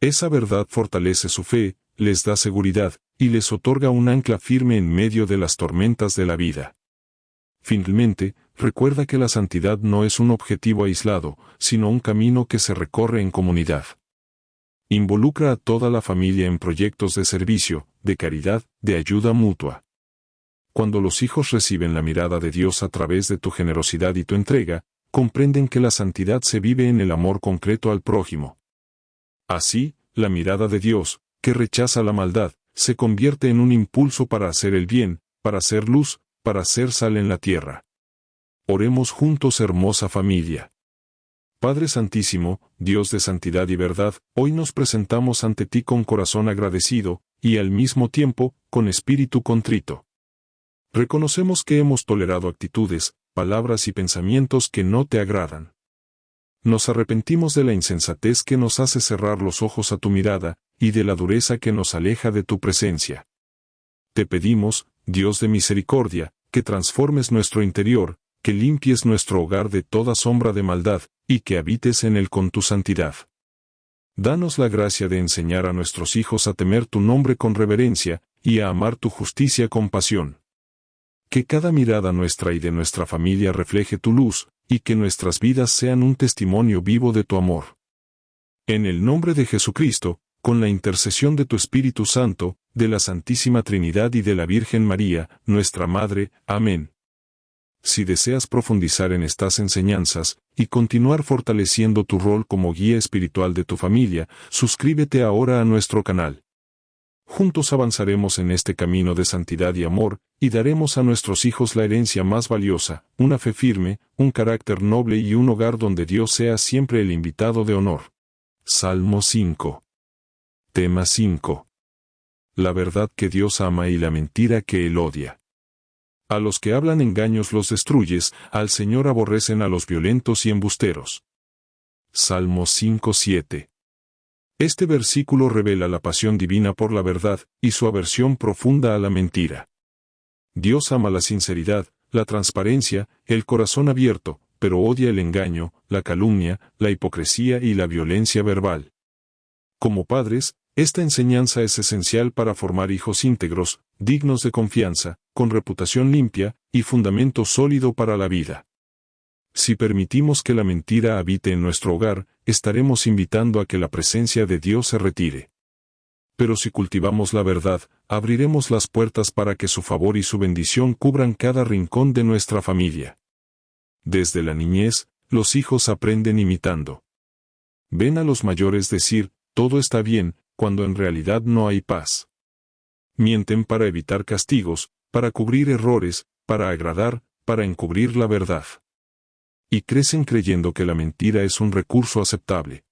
Esa verdad fortalece su fe, les da seguridad, y les otorga un ancla firme en medio de las tormentas de la vida. Finalmente, recuerda que la santidad no es un objetivo aislado, sino un camino que se recorre en comunidad. Involucra a toda la familia en proyectos de servicio, de caridad, de ayuda mutua. Cuando los hijos reciben la mirada de Dios a través de tu generosidad y tu entrega, comprenden que la santidad se vive en el amor concreto al prójimo. Así, la mirada de Dios, que rechaza la maldad, se convierte en un impulso para hacer el bien, para hacer luz, para ser sal en la tierra. Oremos juntos, hermosa familia. Padre Santísimo, Dios de santidad y verdad, hoy nos presentamos ante ti con corazón agradecido, y al mismo tiempo, con espíritu contrito. Reconocemos que hemos tolerado actitudes, palabras y pensamientos que no te agradan. Nos arrepentimos de la insensatez que nos hace cerrar los ojos a tu mirada, y de la dureza que nos aleja de tu presencia. Te pedimos, Dios de misericordia, que transformes nuestro interior, que limpies nuestro hogar de toda sombra de maldad, y que habites en él con tu santidad. Danos la gracia de enseñar a nuestros hijos a temer tu nombre con reverencia, y a amar tu justicia con pasión. Que cada mirada nuestra y de nuestra familia refleje tu luz, y que nuestras vidas sean un testimonio vivo de tu amor. En el nombre de Jesucristo, con la intercesión de tu Espíritu Santo, de la Santísima Trinidad y de la Virgen María, nuestra Madre. Amén. Si deseas profundizar en estas enseñanzas, y continuar fortaleciendo tu rol como guía espiritual de tu familia, suscríbete ahora a nuestro canal. Juntos avanzaremos en este camino de santidad y amor, y daremos a nuestros hijos la herencia más valiosa, una fe firme, un carácter noble y un hogar donde Dios sea siempre el invitado de honor. Salmo 5. Tema 5. La verdad que Dios ama y la mentira que Él odia. A los que hablan engaños los destruyes, al Señor aborrecen a los violentos y embusteros. Salmo 5:7. Este versículo revela la pasión divina por la verdad, y su aversión profunda a la mentira. Dios ama la sinceridad, la transparencia, el corazón abierto, pero odia el engaño, la calumnia, la hipocresía y la violencia verbal. Como padres, esta enseñanza es esencial para formar hijos íntegros, dignos de confianza, con reputación limpia, y fundamento sólido para la vida. Si permitimos que la mentira habite en nuestro hogar, estaremos invitando a que la presencia de Dios se retire. Pero si cultivamos la verdad, abriremos las puertas para que su favor y su bendición cubran cada rincón de nuestra familia. Desde la niñez, los hijos aprenden imitando. Ven a los mayores decir, todo está bien, cuando en realidad no hay paz. Mienten para evitar castigos, para cubrir errores, para agradar, para encubrir la verdad. Y crecen creyendo que la mentira es un recurso aceptable.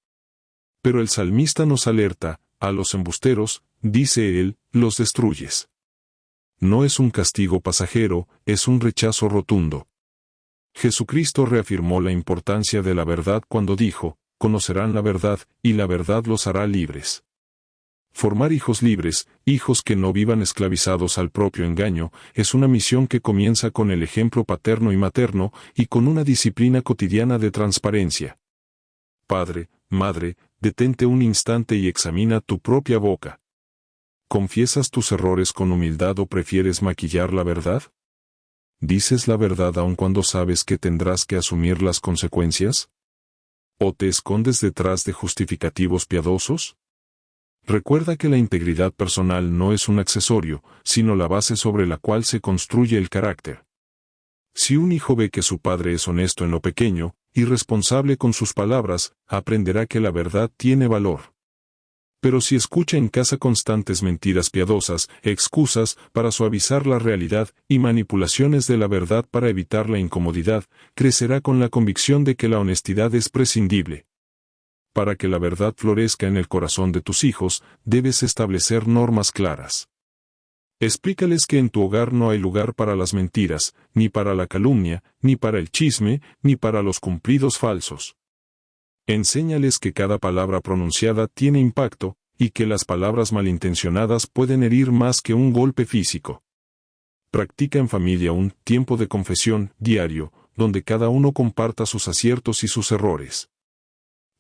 Pero el salmista nos alerta, a los embusteros, dice él, los destruyes. No es un castigo pasajero, es un rechazo rotundo. Jesucristo reafirmó la importancia de la verdad cuando dijo, conocerán la verdad, y la verdad los hará libres. Formar hijos libres, hijos que no vivan esclavizados al propio engaño, es una misión que comienza con el ejemplo paterno y materno, y con una disciplina cotidiana de transparencia. Padre, madre, detente un instante y examina tu propia boca. ¿Confiesas tus errores con humildad o prefieres maquillar la verdad? ¿Dices la verdad aun cuando sabes que tendrás que asumir las consecuencias? ¿O te escondes detrás de justificativos piadosos? Recuerda que la integridad personal no es un accesorio, sino la base sobre la cual se construye el carácter. Si un hijo ve que su padre es honesto en lo pequeño, y responsable con sus palabras, aprenderá que la verdad tiene valor. Pero si escucha en casa constantes mentiras piadosas, excusas para suavizar la realidad y manipulaciones de la verdad para evitar la incomodidad, crecerá con la convicción de que la honestidad es prescindible. Para que la verdad florezca en el corazón de tus hijos, debes establecer normas claras. Explícales que en tu hogar no hay lugar para las mentiras, ni para la calumnia, ni para el chisme, ni para los cumplidos falsos. Enséñales que cada palabra pronunciada tiene impacto, y que las palabras malintencionadas pueden herir más que un golpe físico. Practica en familia un tiempo de confesión diario, donde cada uno comparta sus aciertos y sus errores.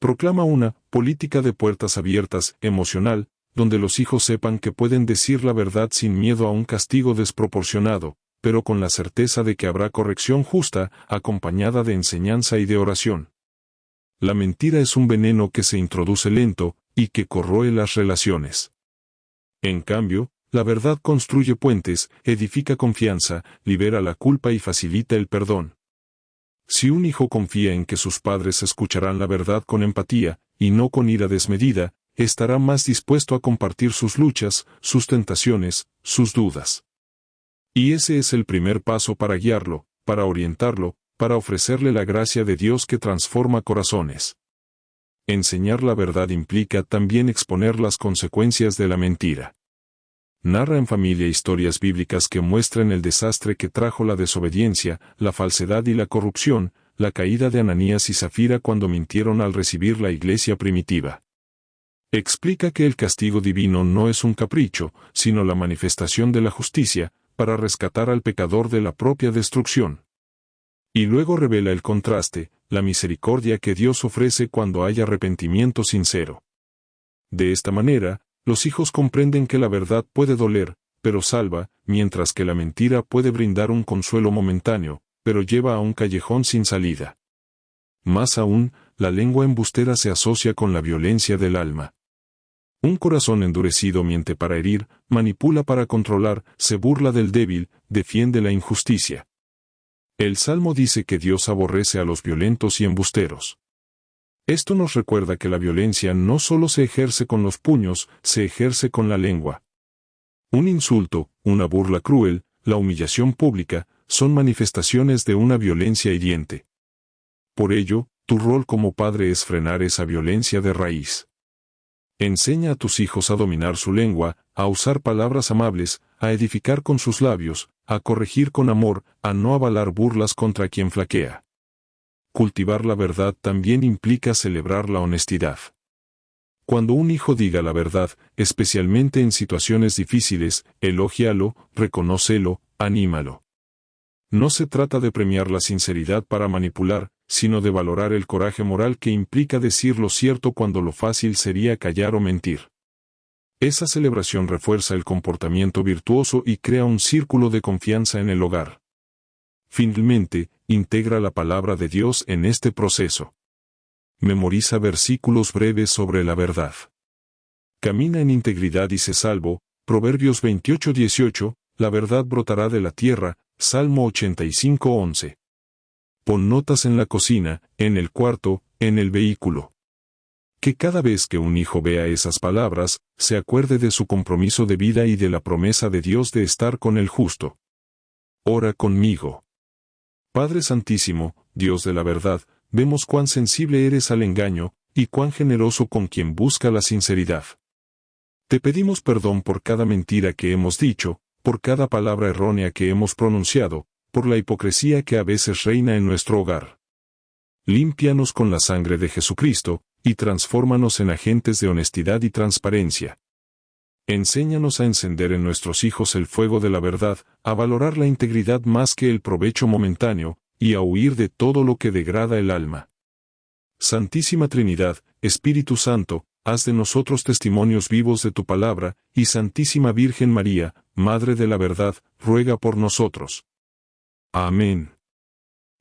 Proclama una política de puertas abiertas, emocional, donde los hijos sepan que pueden decir la verdad sin miedo a un castigo desproporcionado, pero con la certeza de que habrá corrección justa, acompañada de enseñanza y de oración. La mentira es un veneno que se introduce lento, y que corroe las relaciones. En cambio, la verdad construye puentes, edifica confianza, libera la culpa y facilita el perdón. Si un hijo confía en que sus padres escucharán la verdad con empatía, y no con ira desmedida, estará más dispuesto a compartir sus luchas, sus tentaciones, sus dudas. Y ese es el primer paso para guiarlo, para orientarlo, para ofrecerle la gracia de Dios que transforma corazones. Enseñar la verdad implica también exponer las consecuencias de la mentira. Narra en familia historias bíblicas que muestran el desastre que trajo la desobediencia, la falsedad y la corrupción, la caída de Ananías y Zafira cuando mintieron al recibir la iglesia primitiva. Explica que el castigo divino no es un capricho, sino la manifestación de la justicia, para rescatar al pecador de la propia destrucción. Y luego revela el contraste, la misericordia que Dios ofrece cuando hay arrepentimiento sincero. De esta manera, los hijos comprenden que la verdad puede doler, pero salva, mientras que la mentira puede brindar un consuelo momentáneo, pero lleva a un callejón sin salida. Más aún, la lengua embustera se asocia con la violencia del alma. Un corazón endurecido miente para herir, manipula para controlar, se burla del débil, defiende la injusticia. El Salmo dice que Dios aborrece a los violentos y embusteros. Esto nos recuerda que la violencia no solo se ejerce con los puños, se ejerce con la lengua. Un insulto, una burla cruel, la humillación pública, son manifestaciones de una violencia hiriente. Por ello, tu rol como padre es frenar esa violencia de raíz. Enseña a tus hijos a dominar su lengua, a usar palabras amables, a edificar con sus labios, a corregir con amor, a no avalar burlas contra quien flaquea. Cultivar la verdad también implica celebrar la honestidad. Cuando un hijo diga la verdad, especialmente en situaciones difíciles, elógialo, reconócelo, anímalo. No se trata de premiar la sinceridad para manipular, sino de valorar el coraje moral que implica decir lo cierto cuando lo fácil sería callar o mentir. Esa celebración refuerza el comportamiento virtuoso y crea un círculo de confianza en el hogar. Finalmente, integra la palabra de Dios en este proceso. Memoriza versículos breves sobre la verdad. Camina en integridad y sé salvo, Proverbios 28:18, la verdad brotará de la tierra, Salmo 85:11. Pon notas en la cocina, en el cuarto, en el vehículo. Que cada vez que un hijo vea esas palabras, se acuerde de su compromiso de vida y de la promesa de Dios de estar con el justo. Ora conmigo. Padre Santísimo, Dios de la verdad, vemos cuán sensible eres al engaño, y cuán generoso con quien busca la sinceridad. Te pedimos perdón por cada mentira que hemos dicho, por cada palabra errónea que hemos pronunciado, por la hipocresía que a veces reina en nuestro hogar. Límpianos con la sangre de Jesucristo, y transfórmanos en agentes de honestidad y transparencia. Enséñanos a encender en nuestros hijos el fuego de la verdad, a valorar la integridad más que el provecho momentáneo, y a huir de todo lo que degrada el alma. Santísima Trinidad, Espíritu Santo, haz de nosotros testimonios vivos de tu palabra, y Santísima Virgen María, Madre de la verdad, ruega por nosotros. Amén.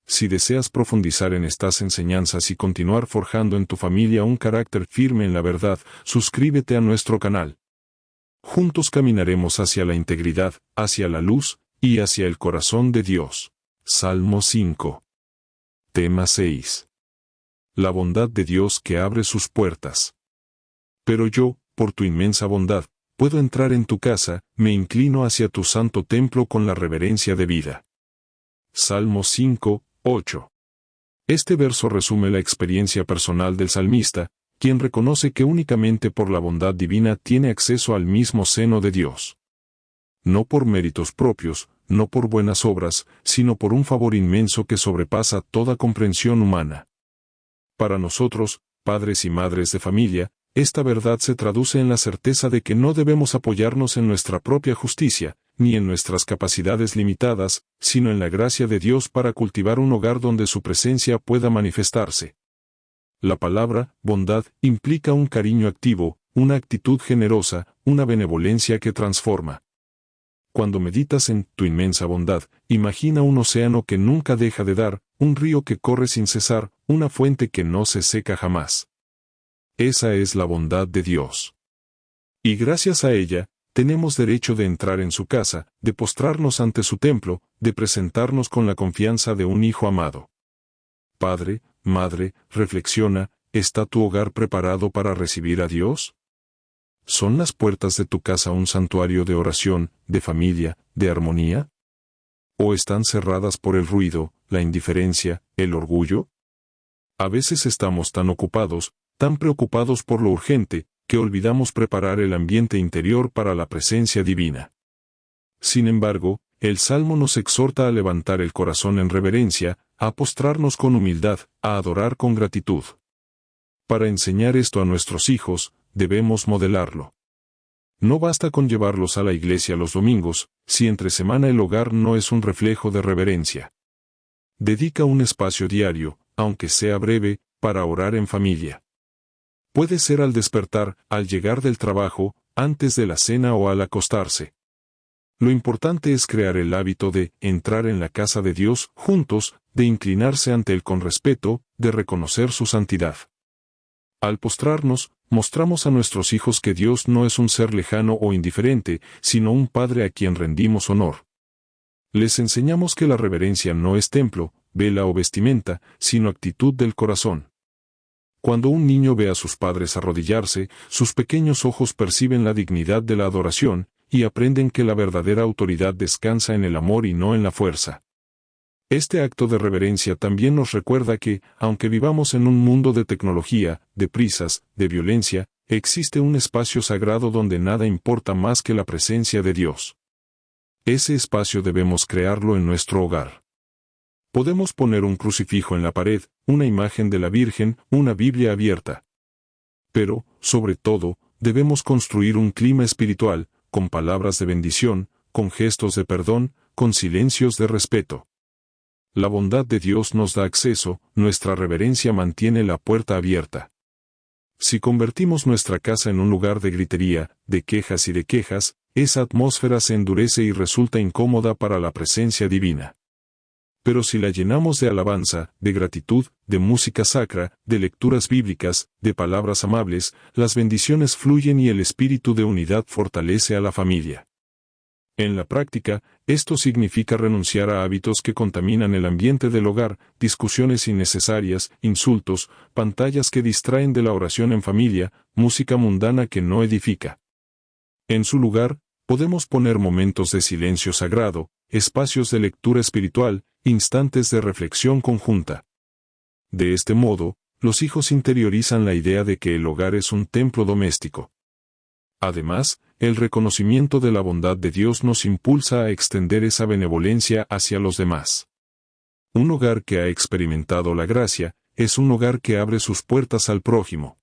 Si deseas profundizar en estas enseñanzas y continuar forjando en tu familia un carácter firme en la verdad, suscríbete a nuestro canal. Juntos caminaremos hacia la integridad, hacia la luz, y hacia el corazón de Dios. Salmo 5. Tema 6. La bondad de Dios que abre sus puertas. Pero yo, por tu inmensa bondad, puedo entrar en tu casa, me inclino hacia tu santo templo con la reverencia debida. Salmo 5, 8. Este verso resume la experiencia personal del salmista, quien reconoce que únicamente por la bondad divina tiene acceso al mismo seno de Dios. No por méritos propios, no por buenas obras, sino por un favor inmenso que sobrepasa toda comprensión humana. Para nosotros, padres y madres de familia, esta verdad se traduce en la certeza de que no debemos apoyarnos en nuestra propia justicia, ni en nuestras capacidades limitadas, sino en la gracia de Dios para cultivar un hogar donde su presencia pueda manifestarse. La palabra, bondad, implica un cariño activo, una actitud generosa, una benevolencia que transforma. Cuando meditas en tu inmensa bondad, imagina un océano que nunca deja de dar, un río que corre sin cesar, una fuente que no se seca jamás. Esa es la bondad de Dios. Y gracias a ella, tenemos derecho de entrar en su casa, de postrarnos ante su templo, de presentarnos con la confianza de un hijo amado. Padre, madre, reflexiona, ¿está tu hogar preparado para recibir a Dios? ¿Son las puertas de tu casa un santuario de oración, de familia, de armonía? ¿O están cerradas por el ruido, la indiferencia, el orgullo? A veces estamos tan ocupados, tan preocupados por lo urgente, que olvidamos preparar el ambiente interior para la presencia divina. Sin embargo, el Salmo nos exhorta a levantar el corazón en reverencia, a postrarnos con humildad, a adorar con gratitud. Para enseñar esto a nuestros hijos, debemos modelarlo. No basta con llevarlos a la iglesia los domingos, si entre semana el hogar no es un reflejo de reverencia. Dedica un espacio diario, aunque sea breve, para orar en familia. Puede ser al despertar, al llegar del trabajo, antes de la cena o al acostarse. Lo importante es crear el hábito de entrar en la casa de Dios juntos, de inclinarse ante Él con respeto, de reconocer su santidad. Al postrarnos, mostramos a nuestros hijos que Dios no es un ser lejano o indiferente, sino un Padre a quien rendimos honor. Les enseñamos que la reverencia no es templo, vela o vestimenta, sino actitud del corazón. Cuando un niño ve a sus padres arrodillarse, sus pequeños ojos perciben la dignidad de la adoración, y aprenden que la verdadera autoridad descansa en el amor y no en la fuerza. Este acto de reverencia también nos recuerda que, aunque vivamos en un mundo de tecnología, de prisas, de violencia, existe un espacio sagrado donde nada importa más que la presencia de Dios. Ese espacio debemos crearlo en nuestro hogar. Podemos poner un crucifijo en la pared, una imagen de la Virgen, una Biblia abierta. Pero, sobre todo, debemos construir un clima espiritual, con palabras de bendición, con gestos de perdón, con silencios de respeto. La bondad de Dios nos da acceso, nuestra reverencia mantiene la puerta abierta. Si convertimos nuestra casa en un lugar de gritería, de quejas y de quejas, esa atmósfera se endurece y resulta incómoda para la presencia divina. Pero si la llenamos de alabanza, de gratitud, de música sacra, de lecturas bíblicas, de palabras amables, las bendiciones fluyen y el espíritu de unidad fortalece a la familia. En la práctica, esto significa renunciar a hábitos que contaminan el ambiente del hogar, discusiones innecesarias, insultos, pantallas que distraen de la oración en familia, música mundana que no edifica. En su lugar, podemos poner momentos de silencio sagrado, espacios de lectura espiritual, instantes de reflexión conjunta. De este modo, los hijos interiorizan la idea de que el hogar es un templo doméstico. Además, el reconocimiento de la bondad de Dios nos impulsa a extender esa benevolencia hacia los demás. Un hogar que ha experimentado la gracia, es un hogar que abre sus puertas al prójimo.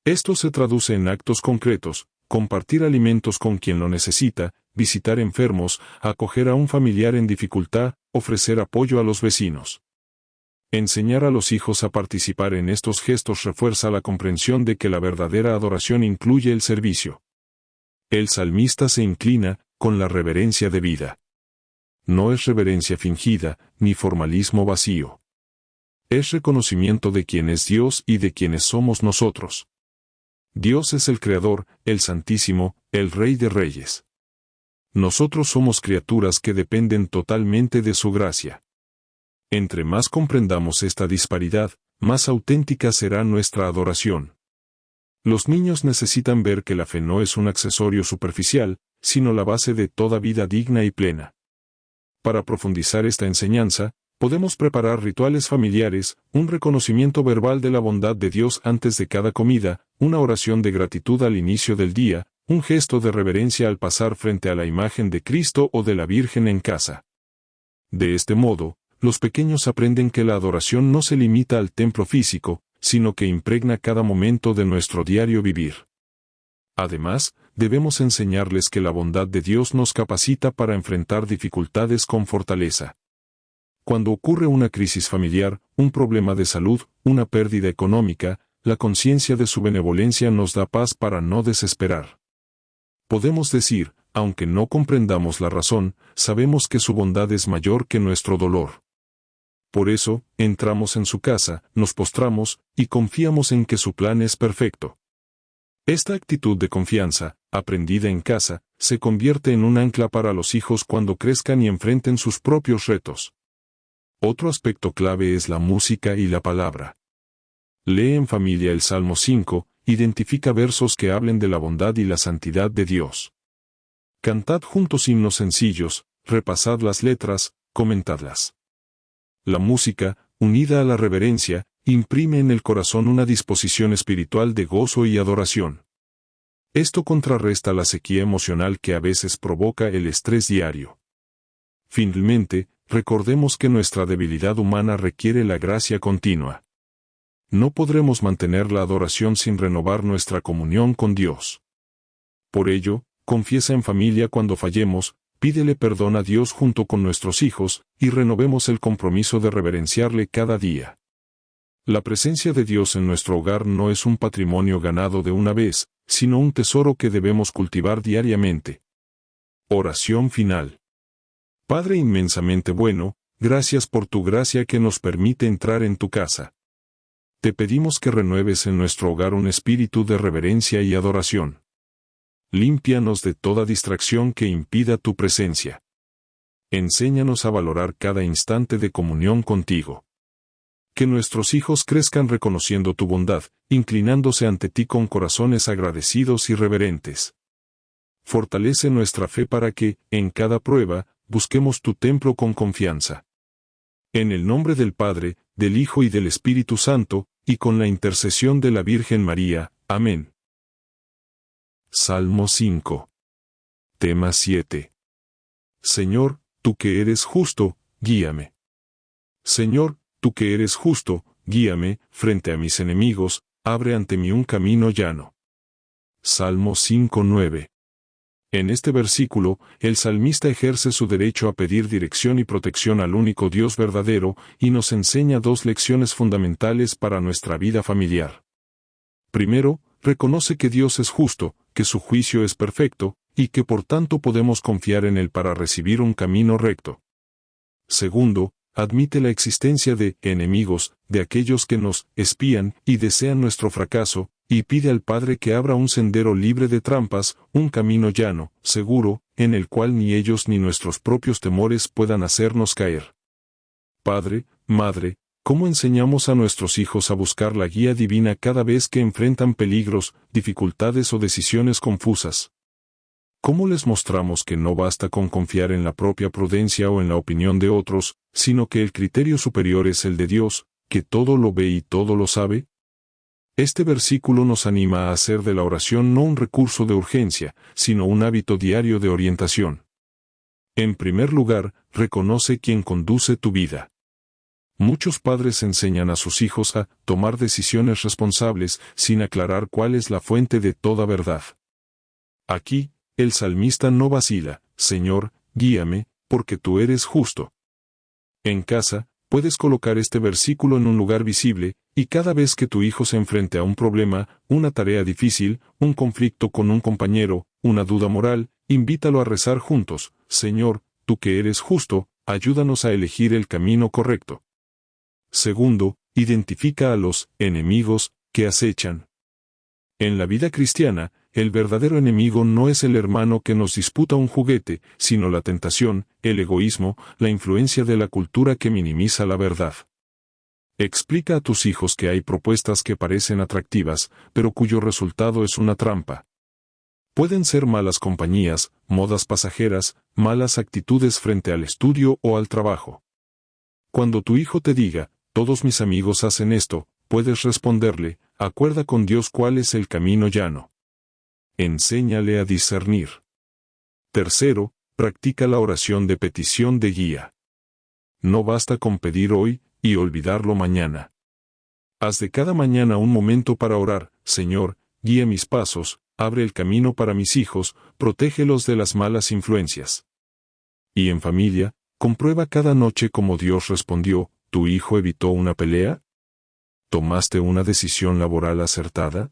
Esto se traduce en actos concretos: compartir alimentos con quien lo necesita, visitar enfermos, acoger a un familiar en dificultad, ofrecer apoyo a los vecinos. Enseñar a los hijos a participar en estos gestos refuerza la comprensión de que la verdadera adoración incluye el servicio. El salmista se inclina, con la reverencia debida. No es reverencia fingida, ni formalismo vacío. Es reconocimiento de quién es Dios y de quiénes somos nosotros. Dios es el Creador, el Santísimo, el Rey de Reyes. Nosotros somos criaturas que dependen totalmente de su gracia. Entre más comprendamos esta disparidad, más auténtica será nuestra adoración. Los niños necesitan ver que la fe no es un accesorio superficial, sino la base de toda vida digna y plena. Para profundizar esta enseñanza, podemos preparar rituales familiares, un reconocimiento verbal de la bondad de Dios antes de cada comida, una oración de gratitud al inicio del día, un gesto de reverencia al pasar frente a la imagen de Cristo o de la Virgen en casa. De este modo, los pequeños aprenden que la adoración no se limita al templo físico, sino que impregna cada momento de nuestro diario vivir. Además, debemos enseñarles que la bondad de Dios nos capacita para enfrentar dificultades con fortaleza. Cuando ocurre una crisis familiar, un problema de salud, una pérdida económica, la conciencia de su benevolencia nos da paz para no desesperar. Podemos decir, aunque no comprendamos la razón, sabemos que su bondad es mayor que nuestro dolor. Por eso, entramos en su casa, nos postramos, y confiamos en que su plan es perfecto. Esta actitud de confianza, aprendida en casa, se convierte en un ancla para los hijos cuando crezcan y enfrenten sus propios retos. Otro aspecto clave es la música y la palabra. Lee en familia el Salmo 5, identifica versos que hablen de la bondad y la santidad de Dios. Cantad juntos himnos sencillos, repasad las letras, comentadlas. La música, unida a la reverencia, imprime en el corazón una disposición espiritual de gozo y adoración. Esto contrarresta la sequía emocional que a veces provoca el estrés diario. Finalmente, recordemos que nuestra debilidad humana requiere la gracia continua. No podremos mantener la adoración sin renovar nuestra comunión con Dios. Por ello, confiesa en familia cuando fallemos, pídele perdón a Dios junto con nuestros hijos, y renovemos el compromiso de reverenciarle cada día. La presencia de Dios en nuestro hogar no es un patrimonio ganado de una vez, sino un tesoro que debemos cultivar diariamente. Oración final. Padre inmensamente bueno, gracias por tu gracia que nos permite entrar en tu casa. Te pedimos que renueves en nuestro hogar un espíritu de reverencia y adoración. Límpianos de toda distracción que impida tu presencia. Enséñanos a valorar cada instante de comunión contigo. Que nuestros hijos crezcan reconociendo tu bondad, inclinándose ante ti con corazones agradecidos y reverentes. Fortalece nuestra fe para que, en cada prueba, busquemos tu templo con confianza. En el nombre del Padre, del Hijo y del Espíritu Santo, y con la intercesión de la Virgen María. Amén. Salmo 5. Tema 7. Señor, tú que eres justo, guíame. Señor, tú que eres justo, guíame, frente a mis enemigos, abre ante mí un camino llano. Salmo 5:9. En este versículo, el salmista ejerce su derecho a pedir dirección y protección al único Dios verdadero, y nos enseña dos lecciones fundamentales para nuestra vida familiar. Primero, reconoce que Dios es justo, que su juicio es perfecto, y que por tanto podemos confiar en Él para recibir un camino recto. Segundo, admite la existencia de enemigos, de aquellos que nos espían y desean nuestro fracaso, y pide al Padre que abra un sendero libre de trampas, un camino llano, seguro, en el cual ni ellos ni nuestros propios temores puedan hacernos caer. Padre, Madre, ¿cómo enseñamos a nuestros hijos a buscar la guía divina cada vez que enfrentan peligros, dificultades o decisiones confusas? ¿Cómo les mostramos que no basta con confiar en la propia prudencia o en la opinión de otros, sino que el criterio superior es el de Dios, que todo lo ve y todo lo sabe? Este versículo nos anima a hacer de la oración no un recurso de urgencia, sino un hábito diario de orientación. En primer lugar, reconoce quién conduce tu vida. Muchos padres enseñan a sus hijos a tomar decisiones responsables sin aclarar cuál es la fuente de toda verdad. Aquí, el salmista no vacila: Señor, guíame, porque tú eres justo. En casa, puedes colocar este versículo en un lugar visible, y cada vez que tu hijo se enfrente a un problema, una tarea difícil, un conflicto con un compañero, una duda moral, invítalo a rezar juntos: Señor, tú que eres justo, ayúdanos a elegir el camino correcto. Segundo, identifica a los enemigos que acechan. En la vida cristiana, el verdadero enemigo no es el hermano que nos disputa un juguete, sino la tentación, el egoísmo, la influencia de la cultura que minimiza la verdad. Explica a tus hijos que hay propuestas que parecen atractivas, pero cuyo resultado es una trampa. Pueden ser malas compañías, modas pasajeras, malas actitudes frente al estudio o al trabajo. Cuando tu hijo te diga: todos mis amigos hacen esto, puedes responderle: acuerda con Dios cuál es el camino llano. Enséñale a discernir. Tercero, practica la oración de petición de guía. No basta con pedir hoy y olvidarlo mañana. Haz de cada mañana un momento para orar: Señor, guía mis pasos, abre el camino para mis hijos, protégelos de las malas influencias. Y en familia, comprueba cada noche cómo Dios respondió: ¿tu hijo evitó una pelea? ¿Tomaste una decisión laboral acertada?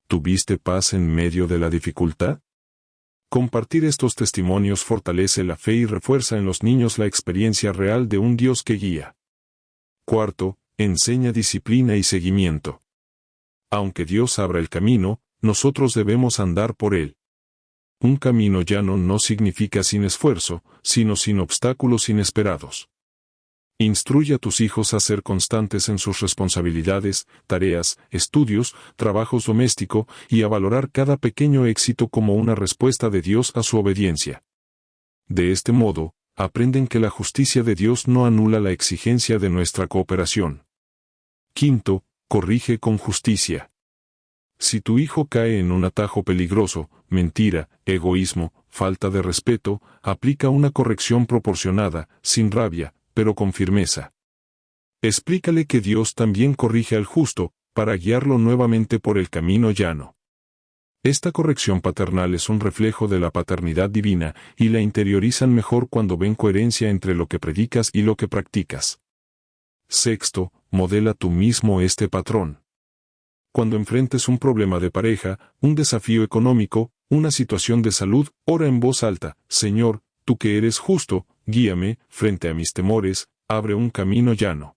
¿Tuviste paz en medio de la dificultad? Compartir estos testimonios fortalece la fe y refuerza en los niños la experiencia real de un Dios que guía. Cuarto, enseña disciplina y seguimiento. Aunque Dios abra el camino, nosotros debemos andar por él. Un camino llano no significa sin esfuerzo, sino sin obstáculos inesperados. Instruye a tus hijos a ser constantes en sus responsabilidades, tareas, estudios, trabajos domésticos, y a valorar cada pequeño éxito como una respuesta de Dios a su obediencia. De este modo, aprenden que la justicia de Dios no anula la exigencia de nuestra cooperación. Quinto, corrige con justicia. Si tu hijo cae en un atajo peligroso, mentira, egoísmo, falta de respeto, aplica una corrección proporcionada, sin rabia, pero con firmeza. Explícale que Dios también corrige al justo, para guiarlo nuevamente por el camino llano. Esta corrección paternal es un reflejo de la paternidad divina, y la interiorizan mejor cuando ven coherencia entre lo que predicas y lo que practicas. Sexto, modela tú mismo este patrón. Cuando enfrentes un problema de pareja, un desafío económico, una situación de salud, ora en voz alta: Señor, tú que eres justo, guíame, frente a mis temores, abre un camino llano.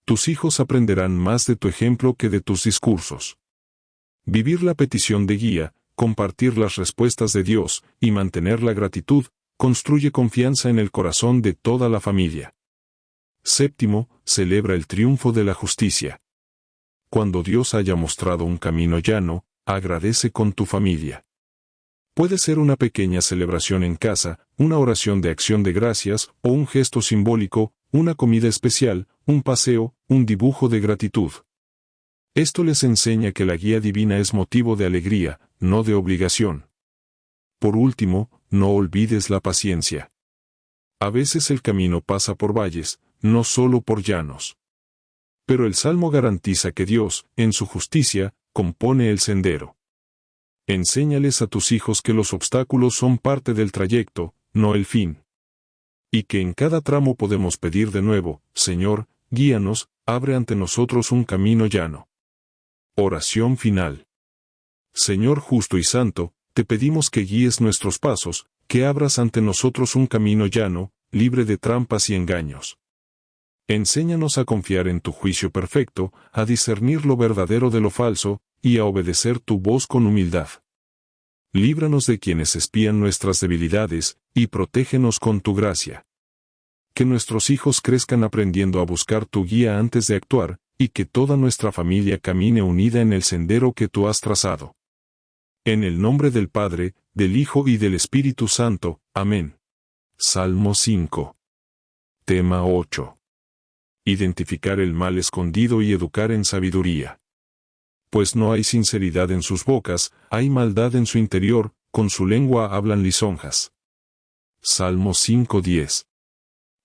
Tus hijos aprenderán más de tu ejemplo que de tus discursos. Vivir la petición de guía, compartir las respuestas de Dios, y mantener la gratitud, construye confianza en el corazón de toda la familia. Séptimo, celebra el triunfo de la justicia. Cuando Dios haya mostrado un camino llano, agradece con tu familia. Puede ser una pequeña celebración en casa, una oración de acción de gracias, o un gesto simbólico, una comida especial, un paseo, un dibujo de gratitud. Esto les enseña que la guía divina es motivo de alegría, no de obligación. Por último, no olvides la paciencia. A veces el camino pasa por valles, no solo por llanos. Pero el Salmo garantiza que Dios, en su justicia, compone el sendero. Enséñales a tus hijos que los obstáculos son parte del trayecto, no el fin. Y que en cada tramo podemos pedir de nuevo: Señor, guíanos, abre ante nosotros un camino llano. Oración final. Señor justo y santo, te pedimos que guíes nuestros pasos, que abras ante nosotros un camino llano, libre de trampas y engaños. Enséñanos a confiar en tu juicio perfecto, a discernir lo verdadero de lo falso, y a obedecer tu voz con humildad. Líbranos de quienes espían nuestras debilidades, y protégenos con tu gracia. Que nuestros hijos crezcan aprendiendo a buscar tu guía antes de actuar, y que toda nuestra familia camine unida en el sendero que tú has trazado. En el nombre del Padre, del Hijo y del Espíritu Santo. Amén. Salmo 5. Tema 8. Identificar el mal escondido y educar en sabiduría. Pues no hay sinceridad en sus bocas, hay maldad en su interior, con su lengua hablan lisonjas. Salmo 5:10.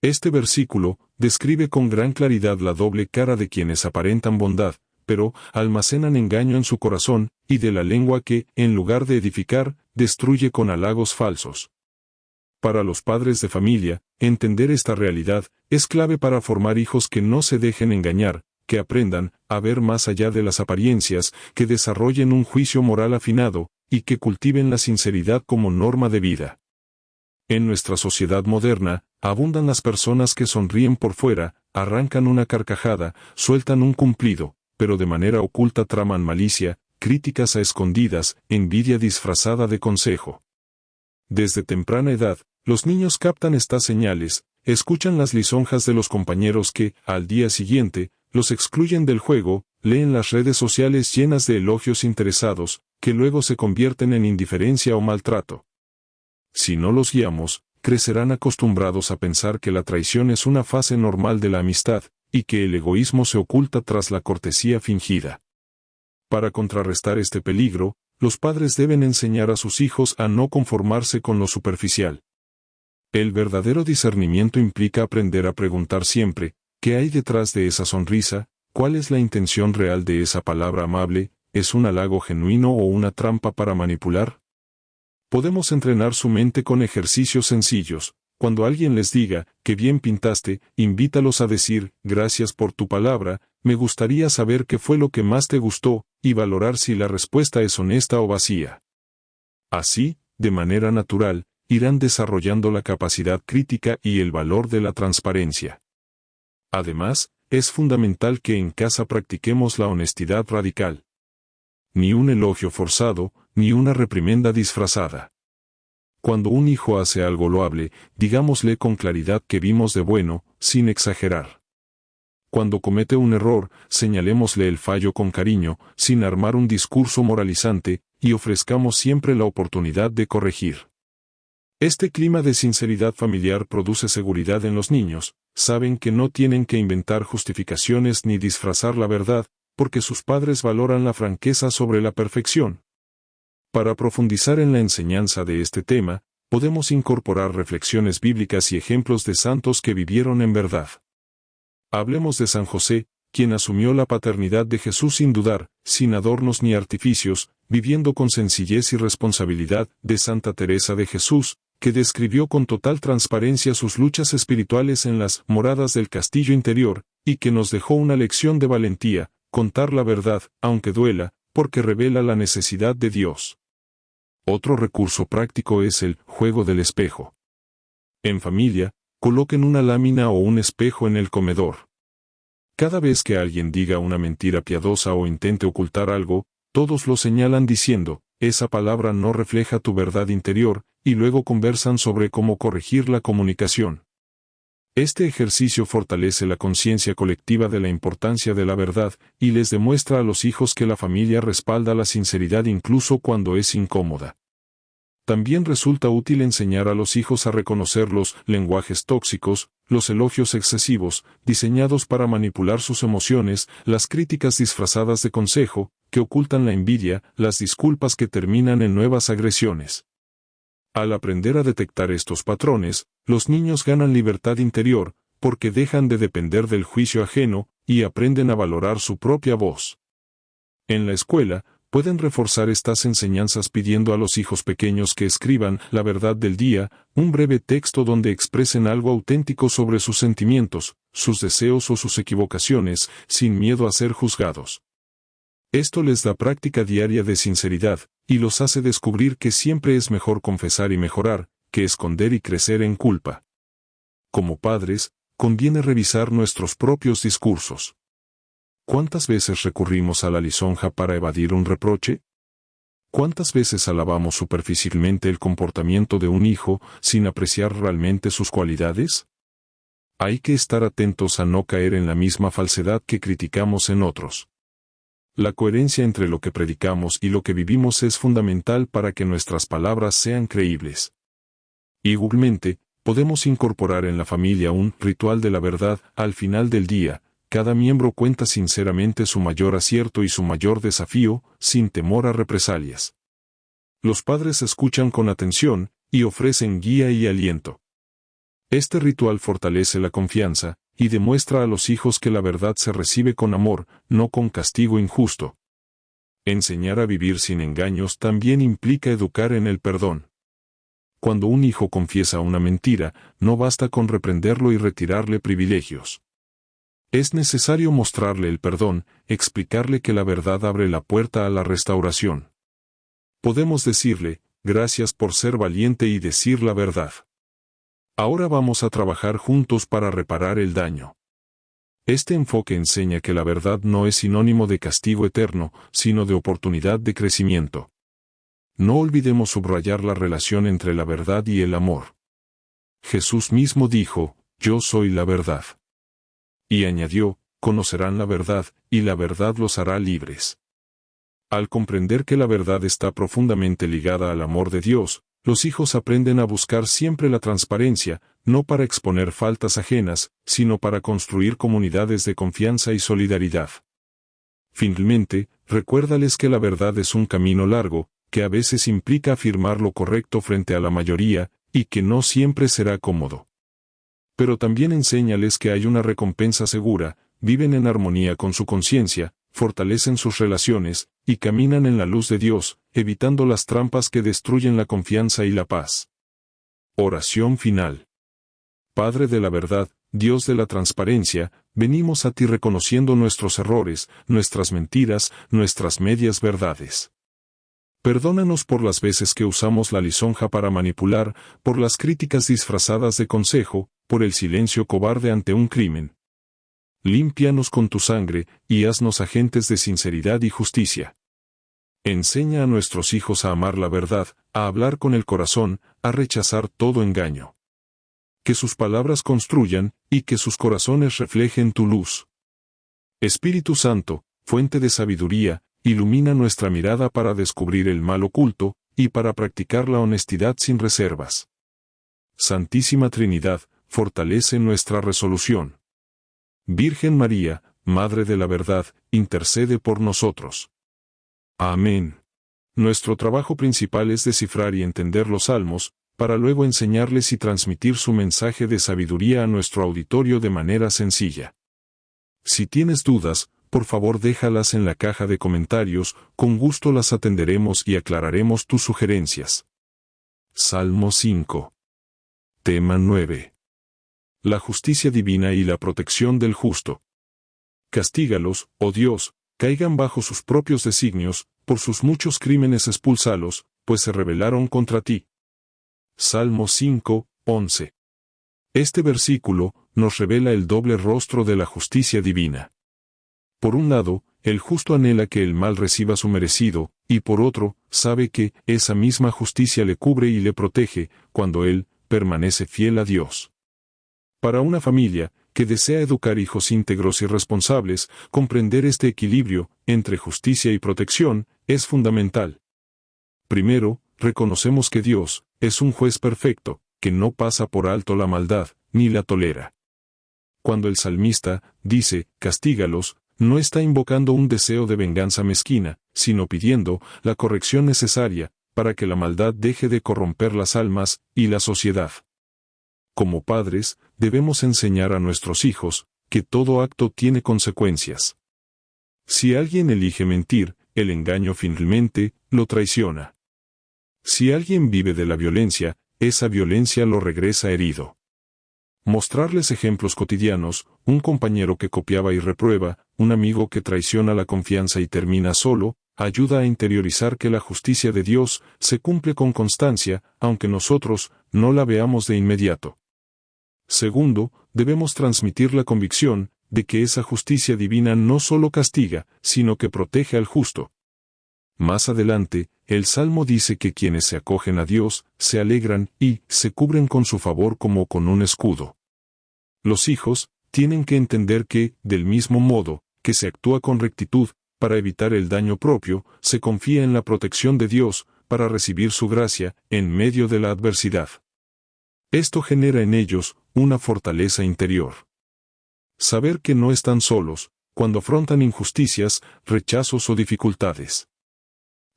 Este versículo describe con gran claridad la doble cara de quienes aparentan bondad, pero almacenan engaño en su corazón, y de la lengua que, en lugar de edificar, destruye con halagos falsos. Para los padres de familia, entender esta realidad es clave para formar hijos que no se dejen engañar, que aprendan a ver más allá de las apariencias, que desarrollen un juicio moral afinado, y que cultiven la sinceridad como norma de vida. En nuestra sociedad moderna, abundan las personas que sonríen por fuera, arrancan una carcajada, sueltan un cumplido, pero de manera oculta traman malicia, críticas a escondidas, envidia disfrazada de consejo. Desde temprana edad, los niños captan estas señales, escuchan las lisonjas de los compañeros que, al día siguiente, los excluyen del juego, leen las redes sociales llenas de elogios interesados, que luego se convierten en indiferencia o maltrato. Si no los guiamos, crecerán acostumbrados a pensar que la traición es una fase normal de la amistad, y que el egoísmo se oculta tras la cortesía fingida. Para contrarrestar este peligro, los padres deben enseñar a sus hijos a no conformarse con lo superficial. El verdadero discernimiento implica aprender a preguntar siempre: ¿qué hay detrás de esa sonrisa? ¿Cuál es la intención real de esa palabra amable? ¿Es un halago genuino o una trampa para manipular? Podemos entrenar su mente con ejercicios sencillos. Cuando alguien les diga: «qué bien pintaste», invítalos a decir: «gracias por tu palabra, me gustaría saber qué fue lo que más te gustó», y valorar si la respuesta es honesta o vacía. Así, de manera natural, irán desarrollando la capacidad crítica y el valor de la transparencia. Además, es fundamental que en casa practiquemos la honestidad radical. Ni un elogio forzado, ni una reprimenda disfrazada. Cuando un hijo hace algo loable, digámosle con claridad que vimos de bueno, sin exagerar. Cuando comete un error, señalémosle el fallo con cariño, sin armar un discurso moralizante, y ofrezcamos siempre la oportunidad de corregir. Este clima de sinceridad familiar produce seguridad en los niños, saben que no tienen que inventar justificaciones ni disfrazar la verdad, porque sus padres valoran la franqueza sobre la perfección. Para profundizar en la enseñanza de este tema, podemos incorporar reflexiones bíblicas y ejemplos de santos que vivieron en verdad. Hablemos de San José, quien asumió la paternidad de Jesús sin dudar, sin adornos ni artificios, viviendo con sencillez y responsabilidad, de Santa Teresa de Jesús, que describió con total transparencia sus luchas espirituales en las moradas del castillo interior, y que nos dejó una lección de valentía, contar la verdad, aunque duela, porque revela la necesidad de Dios. Otro recurso práctico es el juego del espejo. En familia, coloquen una lámina o un espejo en el comedor. Cada vez que alguien diga una mentira piadosa o intente ocultar algo, todos lo señalan diciendo, esa palabra no refleja tu verdad interior, y luego conversan sobre cómo corregir la comunicación. Este ejercicio fortalece la conciencia colectiva de la importancia de la verdad, y les demuestra a los hijos que la familia respalda la sinceridad incluso cuando es incómoda. También resulta útil enseñar a los hijos a reconocer los lenguajes tóxicos, los elogios excesivos, diseñados para manipular sus emociones, las críticas disfrazadas de consejo, que ocultan la envidia, las disculpas que terminan en nuevas agresiones. Al aprender a detectar estos patrones, los niños ganan libertad interior, porque dejan de depender del juicio ajeno, y aprenden a valorar su propia voz. En la escuela, pueden reforzar estas enseñanzas pidiendo a los hijos pequeños que escriban la verdad del día, un breve texto donde expresen algo auténtico sobre sus sentimientos, sus deseos o sus equivocaciones, sin miedo a ser juzgados. Esto les da práctica diaria de sinceridad, y los hace descubrir que siempre es mejor confesar y mejorar, que esconder y crecer en culpa. Como padres, conviene revisar nuestros propios discursos. ¿Cuántas veces recurrimos a la lisonja para evadir un reproche? ¿Cuántas veces alabamos superficialmente el comportamiento de un hijo, sin apreciar realmente sus cualidades? Hay que estar atentos a no caer en la misma falsedad que criticamos en otros. La coherencia entre lo que predicamos y lo que vivimos es fundamental para que nuestras palabras sean creíbles. Igualmente, podemos incorporar en la familia un ritual de la verdad. Al final del día, cada miembro cuenta sinceramente su mayor acierto y su mayor desafío, sin temor a represalias. Los padres escuchan con atención, y ofrecen guía y aliento. Este ritual fortalece la confianza, y demuestra a los hijos que la verdad se recibe con amor, no con castigo injusto. Enseñar a vivir sin engaños también implica educar en el perdón. Cuando un hijo confiesa una mentira, no basta con reprenderlo y retirarle privilegios. Es necesario mostrarle el perdón, explicarle que la verdad abre la puerta a la restauración. Podemos decirle, gracias por ser valiente y decir la verdad. Ahora vamos a trabajar juntos para reparar el daño. Este enfoque enseña que la verdad no es sinónimo de castigo eterno, sino de oportunidad de crecimiento. No olvidemos subrayar la relación entre la verdad y el amor. Jesús mismo dijo, yo soy la verdad. Y añadió, conocerán la verdad, y la verdad los hará libres. Al comprender que la verdad está profundamente ligada al amor de Dios, los hijos aprenden a buscar siempre la transparencia, no para exponer faltas ajenas, sino para construir comunidades de confianza y solidaridad. Finalmente, recuérdales que la verdad es un camino largo, que a veces implica afirmar lo correcto frente a la mayoría, y que no siempre será cómodo. Pero también enséñales que hay una recompensa segura, viven en armonía con su conciencia, fortalecen sus relaciones, y caminan en la luz de Dios, evitando las trampas que destruyen la confianza y la paz. Oración final. Padre de la verdad, Dios de la transparencia, venimos a ti reconociendo nuestros errores, nuestras mentiras, nuestras medias verdades. Perdónanos por las veces que usamos la lisonja para manipular, por las críticas disfrazadas de consejo, por el silencio cobarde ante un crimen. Límpianos con tu sangre, y haznos agentes de sinceridad y justicia. Enseña a nuestros hijos a amar la verdad, a hablar con el corazón, a rechazar todo engaño. Que sus palabras construyan, y que sus corazones reflejen tu luz. Espíritu Santo, fuente de sabiduría, ilumina nuestra mirada para descubrir el mal oculto, y para practicar la honestidad sin reservas. Santísima Trinidad, fortalece nuestra resolución. Virgen María, Madre de la Verdad, intercede por nosotros. Amén. Nuestro trabajo principal es descifrar y entender los salmos, para luego enseñarles y transmitir su mensaje de sabiduría a nuestro auditorio de manera sencilla. Si tienes dudas, por favor déjalas en la caja de comentarios, con gusto las atenderemos y aclararemos tus sugerencias. Salmo 5. Tema 9. La justicia divina y la protección del justo. Castígalos, oh Dios, caigan bajo sus propios designios, por sus muchos crímenes expúlsalos, pues se rebelaron contra ti. Salmo 5, 11. Este versículo nos revela el doble rostro de la justicia divina. Por un lado, el justo anhela que el mal reciba su merecido, y por otro, sabe que esa misma justicia le cubre y le protege, cuando él permanece fiel a Dios. Para una familia que desea educar hijos íntegros y responsables, comprender este equilibrio entre justicia y protección es fundamental. Primero, reconocemos que Dios es un juez perfecto, que no pasa por alto la maldad, ni la tolera. Cuando el salmista dice, castígalos, no está invocando un deseo de venganza mezquina, sino pidiendo la corrección necesaria, para que la maldad deje de corromper las almas y la sociedad. Como padres, debemos enseñar a nuestros hijos que todo acto tiene consecuencias. Si alguien elige mentir, el engaño finalmente lo traiciona. Si alguien vive de la violencia, esa violencia lo regresa herido. Mostrarles ejemplos cotidianos, un compañero que copiaba y reprueba, un amigo que traiciona la confianza y termina solo, ayuda a interiorizar que la justicia de Dios se cumple con constancia, aunque nosotros no la veamos de inmediato. Segundo, debemos transmitir la convicción de que esa justicia divina no solo castiga, sino que protege al justo. Más adelante, el Salmo dice que quienes se acogen a Dios, se alegran y se cubren con su favor como con un escudo. Los hijos tienen que entender que, del mismo modo que se actúa con rectitud para evitar el daño propio, se confía en la protección de Dios para recibir su gracia en medio de la adversidad. Esto genera en ellos una fortaleza interior. Saber que no están solos cuando afrontan injusticias, rechazos o dificultades.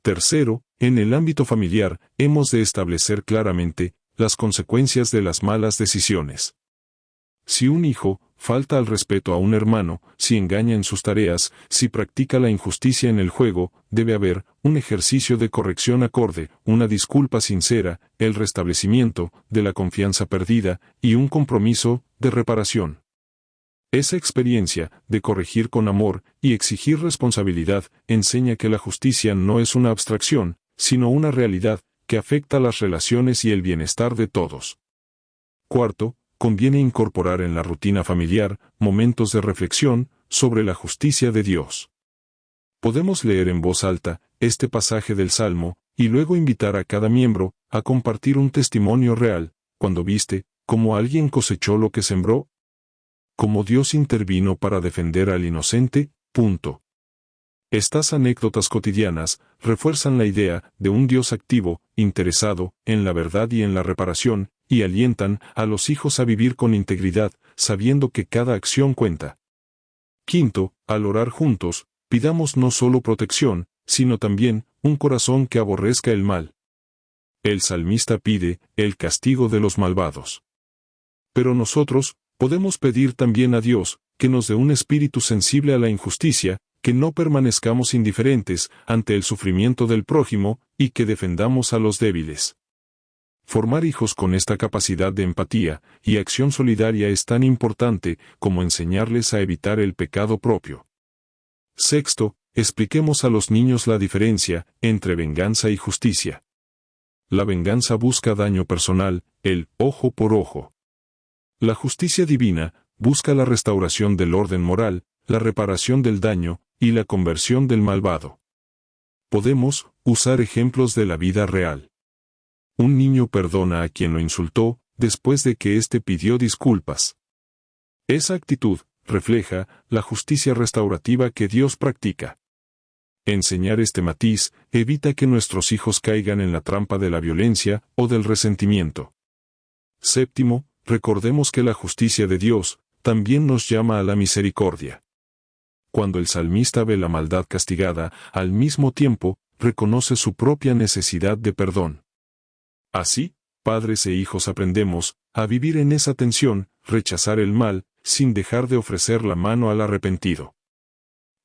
Tercero, en el ámbito familiar, hemos de establecer claramente las consecuencias de las malas decisiones. Si un hijo falta al respeto a un hermano, si engaña en sus tareas, si practica la injusticia en el juego, debe haber un ejercicio de corrección acorde, una disculpa sincera, el restablecimiento de la confianza perdida y un compromiso de reparación. Esa experiencia de corregir con amor y exigir responsabilidad enseña que la justicia no es una abstracción, sino una realidad que afecta las relaciones y el bienestar de todos. Cuarto, conviene incorporar en la rutina familiar momentos de reflexión sobre la justicia de Dios. Podemos leer en voz alta este pasaje del Salmo y luego invitar a cada miembro a compartir un testimonio real, cuando viste cómo alguien cosechó lo que sembró, cómo Dios intervino para defender al inocente. Estas anécdotas cotidianas refuerzan la idea de un Dios activo, interesado en la verdad y en la reparación, y alientan a los hijos a vivir con integridad, sabiendo que cada acción cuenta. Quinto, al orar juntos, pidamos no solo protección, sino también un corazón que aborrezca el mal. El salmista pide el castigo de los malvados. Pero nosotros podemos pedir también a Dios que nos dé un espíritu sensible a la injusticia, que no permanezcamos indiferentes ante el sufrimiento del prójimo y que defendamos a los débiles. Formar hijos con esta capacidad de empatía y acción solidaria es tan importante como enseñarles a evitar el pecado propio. Sexto, expliquemos a los niños la diferencia entre venganza y justicia. La venganza busca daño personal, el ojo por ojo. La justicia divina busca la restauración del orden moral, la reparación del daño y la conversión del malvado. Podemos usar ejemplos de la vida real. Un niño perdona a quien lo insultó después de que éste pidió disculpas. Esa actitud refleja la justicia restaurativa que Dios practica. Enseñar este matiz evita que nuestros hijos caigan en la trampa de la violencia o del resentimiento. Séptimo, recordemos que la justicia de Dios también nos llama a la misericordia. Cuando el salmista ve la maldad castigada, al mismo tiempo, reconoce su propia necesidad de perdón. Así, padres e hijos aprendemos a vivir en esa tensión, rechazar el mal, sin dejar de ofrecer la mano al arrepentido.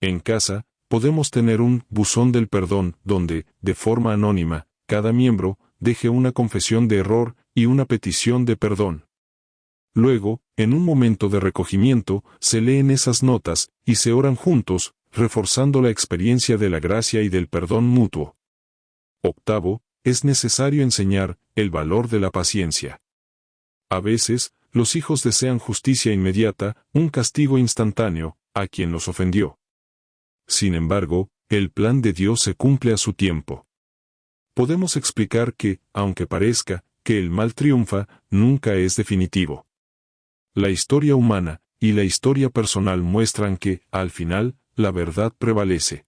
En casa, podemos tener un buzón del perdón donde, de forma anónima, cada miembro deje una confesión de error y una petición de perdón. Luego, en un momento de recogimiento, se leen esas notas y se oran juntos, reforzando la experiencia de la gracia y del perdón mutuo. Octavo, es necesario enseñar el valor de la paciencia. A veces, los hijos desean justicia inmediata, un castigo instantáneo, a quien los ofendió. Sin embargo, el plan de Dios se cumple a su tiempo. Podemos explicar que, aunque parezca que el mal triunfa, nunca es definitivo. La historia humana y la historia personal muestran que, al final, la verdad prevalece.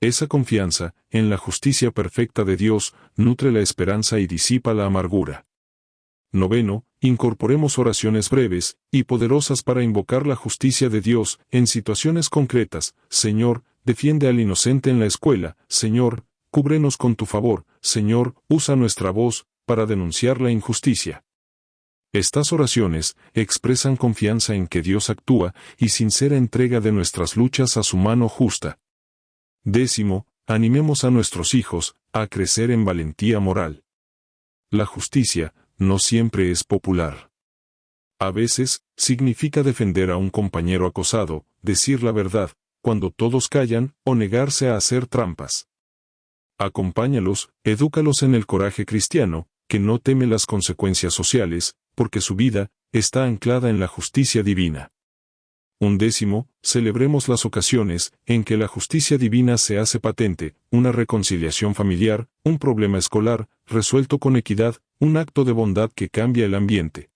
Esa confianza en la justicia perfecta de Dios nutre la esperanza y disipa la amargura. Noveno, incorporemos oraciones breves y poderosas para invocar la justicia de Dios en situaciones concretas. Señor, defiende al inocente en la escuela. Señor, cúbrenos con tu favor. Señor, usa nuestra voz para denunciar la injusticia. Estas oraciones expresan confianza en que Dios actúa y sincera entrega de nuestras luchas a su mano justa. Décimo, animemos a nuestros hijos a crecer en valentía moral. La justicia no siempre es popular. A veces, significa defender a un compañero acosado, decir la verdad, cuando todos callan, o negarse a hacer trampas. Acompáñalos, edúcalos en el coraje cristiano, que no teme las consecuencias sociales, porque su vida está anclada en la justicia divina. 11, celebremos las ocasiones en que la justicia divina se hace patente, una reconciliación familiar, un problema escolar, resuelto con equidad, un acto de bondad que cambia el ambiente.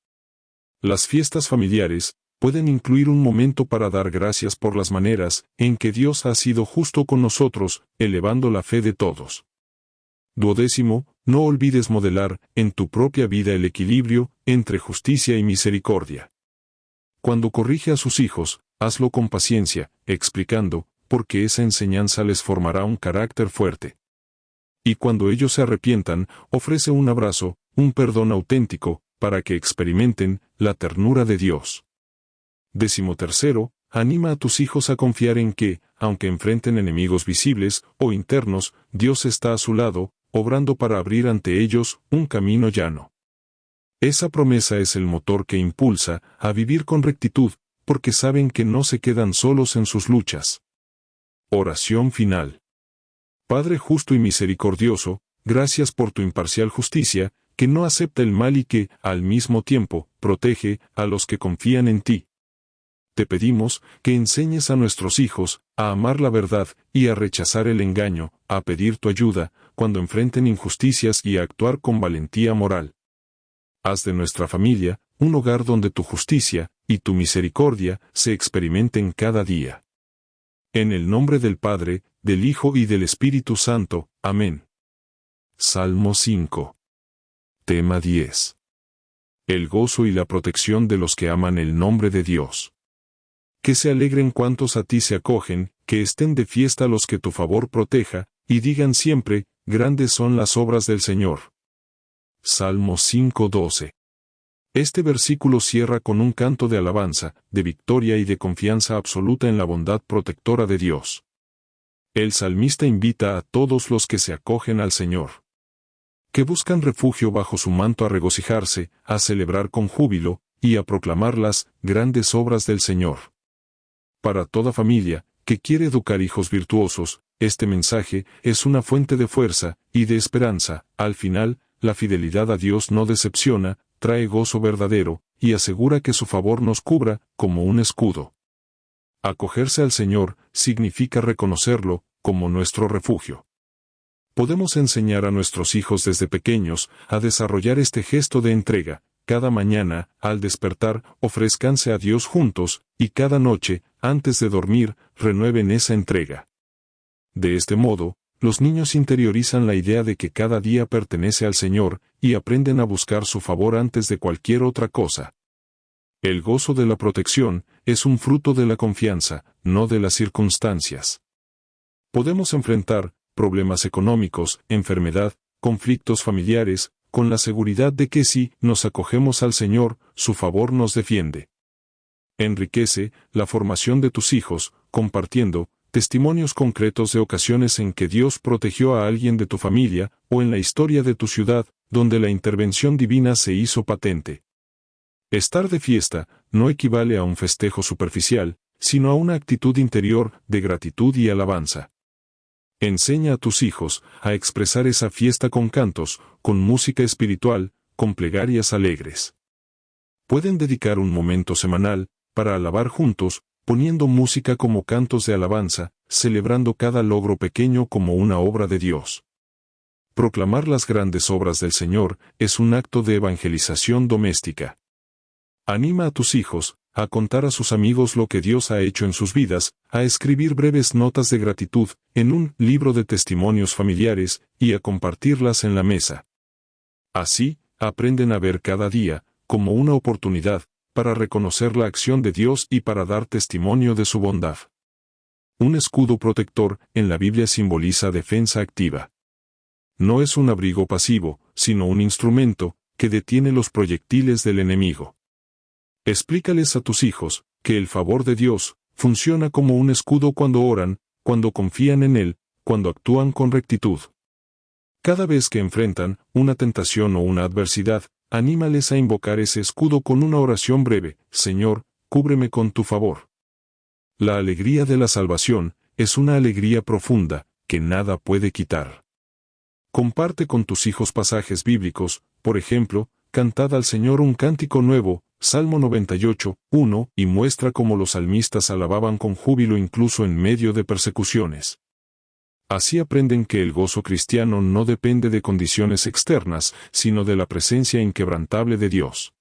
Las fiestas familiares pueden incluir un momento para dar gracias por las maneras en que Dios ha sido justo con nosotros, elevando la fe de todos. 12, no olvides modelar en tu propia vida el equilibrio entre justicia y misericordia. Cuando corrige a sus hijos, hazlo con paciencia, explicando, porque esa enseñanza les formará un carácter fuerte. Y cuando ellos se arrepientan, ofrece un abrazo, un perdón auténtico, para que experimenten la ternura de Dios. 13, anima a tus hijos a confiar en que, aunque enfrenten enemigos visibles o internos, Dios está a su lado, obrando para abrir ante ellos un camino llano. Esa promesa es el motor que impulsa a vivir con rectitud, porque saben que no se quedan solos en sus luchas. Oración final. Padre justo y misericordioso, gracias por tu imparcial justicia, que no acepta el mal y que, al mismo tiempo, protege a los que confían en ti. Te pedimos que enseñes a nuestros hijos a amar la verdad y a rechazar el engaño, a pedir tu ayuda cuando enfrenten injusticias y a actuar con valentía moral. Haz de nuestra familia un hogar donde tu justicia y tu misericordia se experimenten cada día. En el nombre del Padre, del Hijo y del Espíritu Santo. Amén. Salmo 5. Tema 10. El gozo y la protección de los que aman el nombre de Dios. Que se alegren cuantos a ti se acogen, que estén de fiesta los que tu favor proteja, y digan siempre, grandes son las obras del Señor. Salmo 5:12. Este versículo cierra con un canto de alabanza, de victoria y de confianza absoluta en la bondad protectora de Dios. El salmista invita a todos los que se acogen al Señor, que buscan refugio bajo su manto, a regocijarse, a celebrar con júbilo, y a proclamar las grandes obras del Señor. Para toda familia que quiere educar hijos virtuosos, este mensaje es una fuente de fuerza y de esperanza. Al final, la fidelidad a Dios no decepciona, trae gozo verdadero, y asegura que su favor nos cubra como un escudo. Acogerse al Señor significa reconocerlo como nuestro refugio. Podemos enseñar a nuestros hijos desde pequeños a desarrollar este gesto de entrega. Cada mañana, al despertar, ofrezcanse a Dios juntos, y cada noche, antes de dormir, renueven esa entrega. De este modo, los niños interiorizan la idea de que cada día pertenece al Señor, y aprenden a buscar su favor antes de cualquier otra cosa. El gozo de la protección es un fruto de la confianza, no de las circunstancias. Podemos enfrentar problemas económicos, enfermedad, conflictos familiares, con la seguridad de que si nos acogemos al Señor, su favor nos defiende. Enriquece la formación de tus hijos, compartiendo testimonios concretos de ocasiones en que Dios protegió a alguien de tu familia, o en la historia de tu ciudad, donde la intervención divina se hizo patente. Estar de fiesta no equivale a un festejo superficial, sino a una actitud interior de gratitud y alabanza. Enseña a tus hijos a expresar esa fiesta con cantos, con música espiritual, con plegarias alegres. Pueden dedicar un momento semanal para alabar juntos, poniendo música como cantos de alabanza, celebrando cada logro pequeño como una obra de Dios. Proclamar las grandes obras del Señor es un acto de evangelización doméstica. Anima a tus hijos a contar a sus amigos lo que Dios ha hecho en sus vidas, a escribir breves notas de gratitud en un libro de testimonios familiares y a compartirlas en la mesa. Así, aprenden a ver cada día como una oportunidad para reconocer la acción de Dios y para dar testimonio de su bondad. Un escudo protector en la Biblia simboliza defensa activa. No es un abrigo pasivo, sino un instrumento que detiene los proyectiles del enemigo. Explícales a tus hijos que el favor de Dios funciona como un escudo cuando oran, cuando confían en Él, cuando actúan con rectitud. Cada vez que enfrentan una tentación o una adversidad, anímales a invocar ese escudo con una oración breve: Señor, cúbreme con tu favor. La alegría de la salvación es una alegría profunda que nada puede quitar. Comparte con tus hijos pasajes bíblicos, por ejemplo, cantad al Señor un cántico nuevo, Salmo 98, 1, y muestra cómo los salmistas alababan con júbilo incluso en medio de persecuciones. Así aprenden que el gozo cristiano no depende de condiciones externas, sino de la presencia inquebrantable de Dios.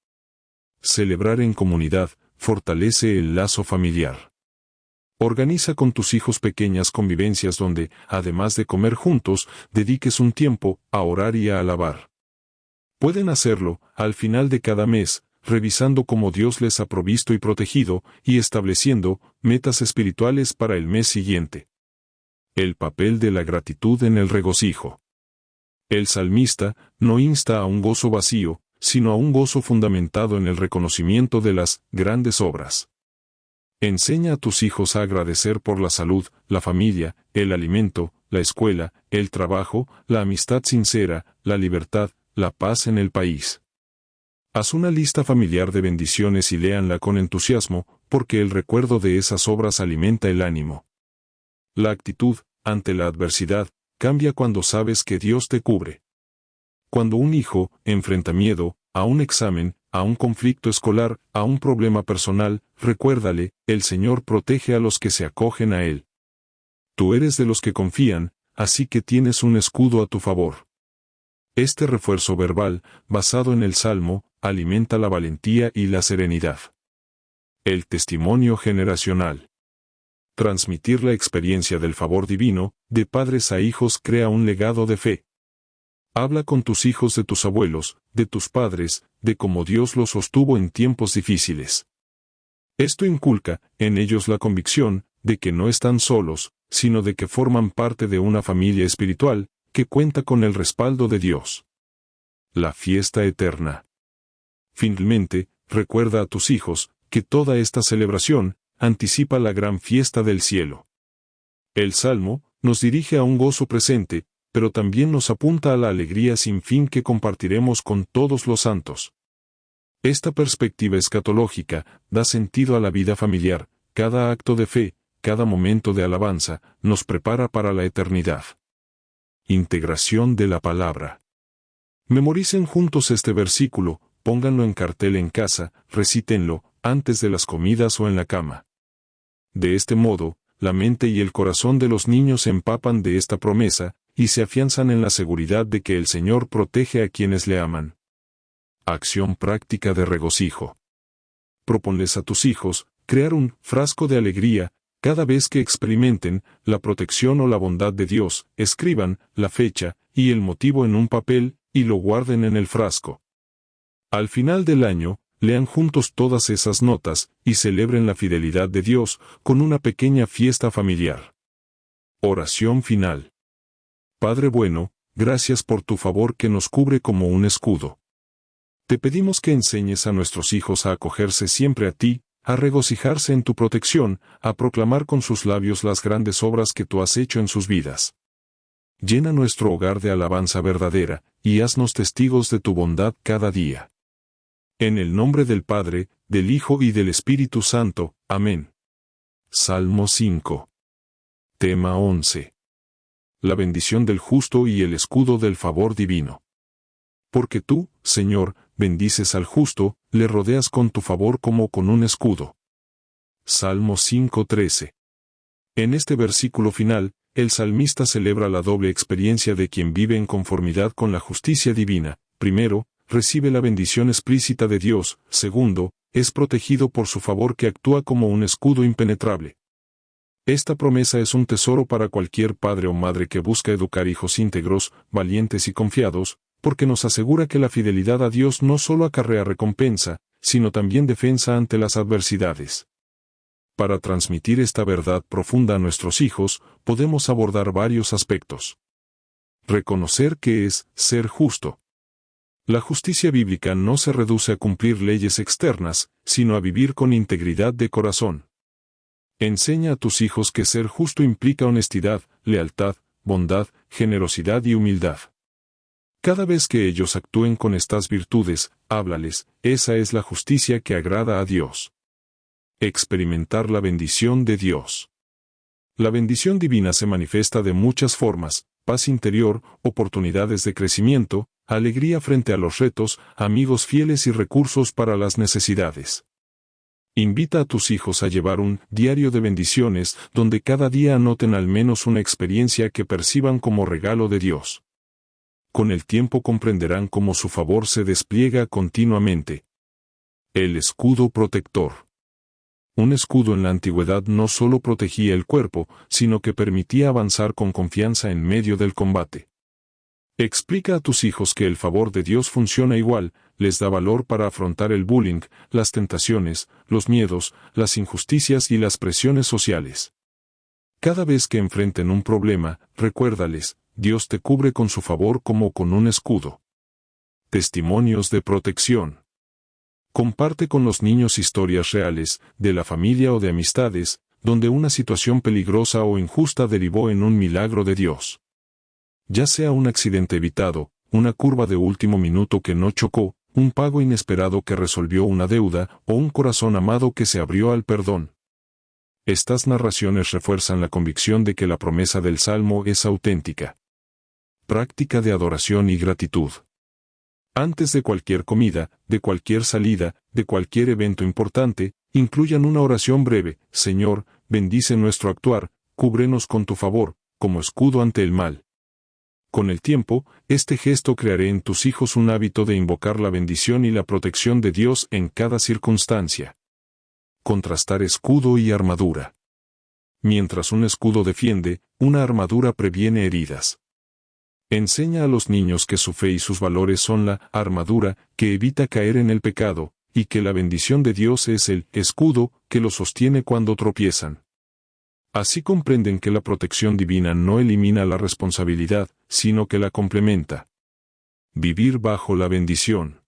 Celebrar en comunidad fortalece el lazo familiar. Organiza con tus hijos pequeñas convivencias donde, además de comer juntos, dediques un tiempo a orar y a alabar. Pueden hacerlo al final de cada mes, revisando cómo Dios les ha provisto y protegido, y estableciendo metas espirituales para el mes siguiente. El papel de la gratitud en el regocijo. El salmista no insta a un gozo vacío, sino a un gozo fundamentado en el reconocimiento de las grandes obras. Enseña a tus hijos a agradecer por la salud, la familia, el alimento, la escuela, el trabajo, la amistad sincera, la libertad, la paz en el país. Haz una lista familiar de bendiciones y léanla con entusiasmo, porque el recuerdo de esas obras alimenta el ánimo. La actitud ante la adversidad cambia cuando sabes que Dios te cubre. Cuando un hijo enfrenta miedo a un examen, a un conflicto escolar, a un problema personal, recuérdale: el Señor protege a los que se acogen a Él. Tú eres de los que confían, así que tienes un escudo a tu favor. Este refuerzo verbal, basado en el Salmo, alimenta la valentía y la serenidad. El testimonio generacional. Transmitir la experiencia del favor divino, de padres a hijos, crea un legado de fe. Habla con tus hijos de tus abuelos, de tus padres, de cómo Dios los sostuvo en tiempos difíciles. Esto inculca en ellos la convicción de que no están solos, sino de que forman parte de una familia espiritual que cuenta con el respaldo de Dios. La fiesta eterna. Finalmente, recuerda a tus hijos que toda esta celebración anticipa la gran fiesta del cielo. El Salmo nos dirige a un gozo presente, pero también nos apunta a la alegría sin fin que compartiremos con todos los santos. Esta perspectiva escatológica da sentido a la vida familiar. Cada acto de fe, cada momento de alabanza, nos prepara para la eternidad. Integración de la palabra. Memoricen juntos este versículo, pónganlo en cartel en casa, recítenlo antes de las comidas o en la cama. De este modo, la mente y el corazón de los niños se empapan de esta promesa y se afianzan en la seguridad de que el Señor protege a quienes le aman. Acción práctica de regocijo. Proponles a tus hijos crear un frasco de alegría cada vez que experimenten la protección o la bondad de Dios. Escriban la fecha y el motivo en un papel y lo guarden en el frasco. Al final del año, lean juntos todas esas notas y celebren la fidelidad de Dios con una pequeña fiesta familiar. Oración final. Padre bueno, gracias por tu favor que nos cubre como un escudo. Te pedimos que enseñes a nuestros hijos a acogerse siempre a ti, a regocijarse en tu protección, a proclamar con sus labios las grandes obras que tú has hecho en sus vidas. Llena nuestro hogar de alabanza verdadera, y haznos testigos de tu bondad cada día. En el nombre del Padre, del Hijo y del Espíritu Santo. Amén. Salmo 5. Tema 11. La bendición del justo y el escudo del favor divino. Porque tú, Señor, bendices al justo, le rodeas con tu favor como con un escudo. Salmo 5:13. En este versículo final, el salmista celebra la doble experiencia de quien vive en conformidad con la justicia divina. Primero, recibe la bendición explícita de Dios. Segundo, es protegido por su favor que actúa como un escudo impenetrable. Esta promesa es un tesoro para cualquier padre o madre que busca educar hijos íntegros, valientes y confiados, porque nos asegura que la fidelidad a Dios no solo acarrea recompensa, sino también defensa ante las adversidades. Para transmitir esta verdad profunda a nuestros hijos, podemos abordar varios aspectos. Reconocer qué es ser justo. La justicia bíblica no se reduce a cumplir leyes externas, sino a vivir con integridad de corazón. Enseña a tus hijos que ser justo implica honestidad, lealtad, bondad, generosidad y humildad. Cada vez que ellos actúen con estas virtudes, háblales, esa es la justicia que agrada a Dios. Experimentar la bendición de Dios. La bendición divina se manifiesta de muchas formas: paz interior, oportunidades de crecimiento, alegría frente a los retos, amigos fieles y recursos para las necesidades. Invita a tus hijos a llevar un diario de bendiciones, donde cada día anoten al menos una experiencia que perciban como regalo de Dios. Con el tiempo comprenderán cómo su favor se despliega continuamente. El escudo protector. Un escudo en la antigüedad no solo protegía el cuerpo, sino que permitía avanzar con confianza en medio del combate. Explica a tus hijos que el favor de Dios funciona igual, les da valor para afrontar el bullying, las tentaciones, los miedos, las injusticias y las presiones sociales. Cada vez que enfrenten un problema, recuérdales, Dios te cubre con su favor como con un escudo. Testimonios de protección. Comparte con los niños historias reales, de la familia o de amistades, donde una situación peligrosa o injusta derivó en un milagro de Dios. Ya sea un accidente evitado, una curva de último minuto que no chocó, un pago inesperado que resolvió una deuda, o un corazón amado que se abrió al perdón. Estas narraciones refuerzan la convicción de que la promesa del Salmo es auténtica. Práctica de adoración y gratitud. Antes de cualquier comida, de cualquier salida, de cualquier evento importante, incluyan una oración breve: Señor, bendice nuestro actuar, cúbrenos con tu favor, como escudo ante el mal. Con el tiempo, este gesto creará en tus hijos un hábito de invocar la bendición y la protección de Dios en cada circunstancia. Contrastar escudo y armadura. Mientras un escudo defiende, una armadura previene heridas. Enseña a los niños que su fe y sus valores son la armadura que evita caer en el pecado, y que la bendición de Dios es el escudo que los sostiene cuando tropiezan. Así comprenden que la protección divina no elimina la responsabilidad, sino que la complementa. Vivir bajo la bendición.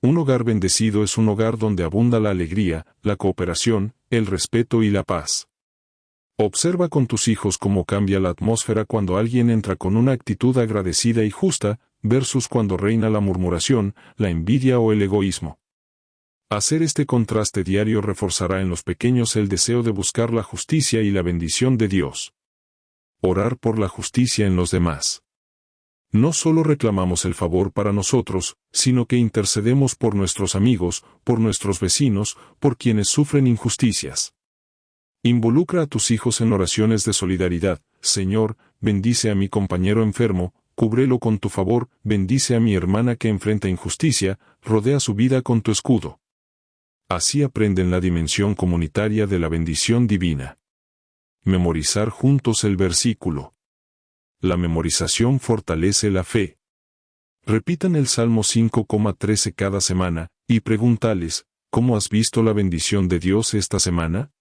Un hogar bendecido es un hogar donde abunda la alegría, la cooperación, el respeto y la paz. Observa con tus hijos cómo cambia la atmósfera cuando alguien entra con una actitud agradecida y justa, versus cuando reina la murmuración, la envidia o el egoísmo. Hacer este contraste diario reforzará en los pequeños el deseo de buscar la justicia y la bendición de Dios. Orar por la justicia en los demás. No solo reclamamos el favor para nosotros, sino que intercedemos por nuestros amigos, por nuestros vecinos, por quienes sufren injusticias. Involucra a tus hijos en oraciones de solidaridad: Señor, bendice a mi compañero enfermo, cúbrelo con tu favor, bendice a mi hermana que enfrenta injusticia, rodea su vida con tu escudo. Así aprenden la dimensión comunitaria de la bendición divina. Memorizar juntos el versículo. La memorización fortalece la fe. Repitan el Salmo 5,13 cada semana, y pregúntales, ¿cómo has visto la bendición de Dios esta semana?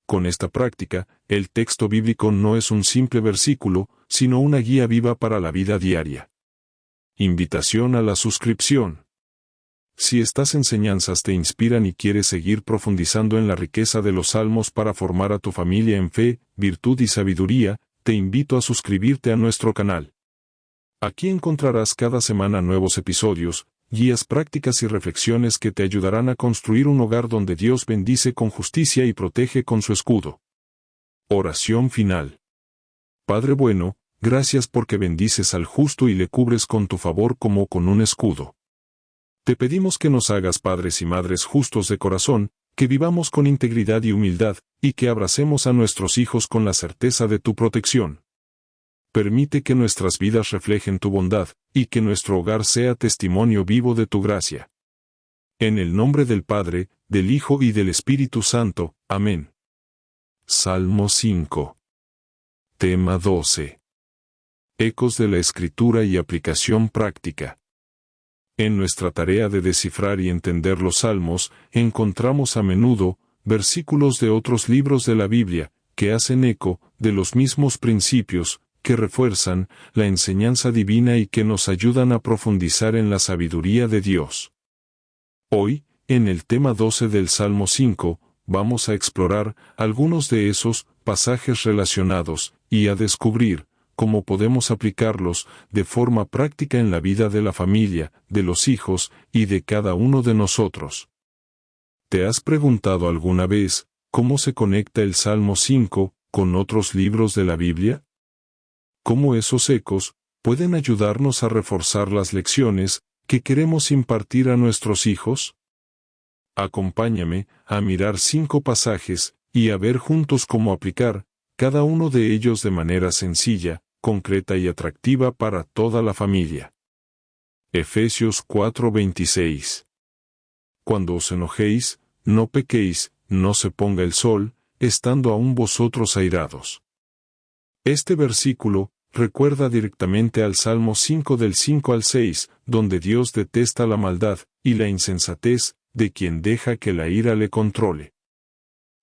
Con esta práctica, el texto bíblico no es un simple versículo, sino una guía viva para la vida diaria. Invitación a la suscripción. Si estas enseñanzas te inspiran y quieres seguir profundizando en la riqueza de los salmos para formar a tu familia en fe, virtud y sabiduría, te invito a suscribirte a nuestro canal. Aquí encontrarás cada semana nuevos episodios, guías prácticas y reflexiones que te ayudarán a construir un hogar donde Dios bendice con justicia y protege con su escudo. Oración final. Padre bueno, gracias porque bendices al justo y le cubres con tu favor como con un escudo. Te pedimos que nos hagas padres y madres justos de corazón, que vivamos con integridad y humildad, y que abracemos a nuestros hijos con la certeza de tu protección. Permite que nuestras vidas reflejen tu bondad, y que nuestro hogar sea testimonio vivo de tu gracia. En el nombre del Padre, del Hijo y del Espíritu Santo. Amén. Salmo 5. Tema 12. Ecos de la Escritura y aplicación práctica. En nuestra tarea de descifrar y entender los salmos, encontramos a menudo versículos de otros libros de la Biblia, que hacen eco de los mismos principios, que refuerzan la enseñanza divina y que nos ayudan a profundizar en la sabiduría de Dios. Hoy, en el tema 12 del Salmo 5, vamos a explorar algunos de esos pasajes relacionados y a descubrir cómo podemos aplicarlos de forma práctica en la vida de la familia, de los hijos y de cada uno de nosotros. ¿Te has preguntado alguna vez cómo se conecta el Salmo 5 con otros libros de la Biblia? ¿Cómo esos ecos pueden ayudarnos a reforzar las lecciones que queremos impartir a nuestros hijos? Acompáñame a mirar 5 pasajes y a ver juntos cómo aplicar cada uno de ellos de manera sencilla, concreta y atractiva para toda la familia. Efesios 4:26. Cuando os enojéis, no pequéis, no se ponga el sol, estando aún vosotros airados. Este versículo recuerda directamente al Salmo 5 del 5 al 6, donde Dios detesta la maldad y la insensatez de quien deja que la ira le controle.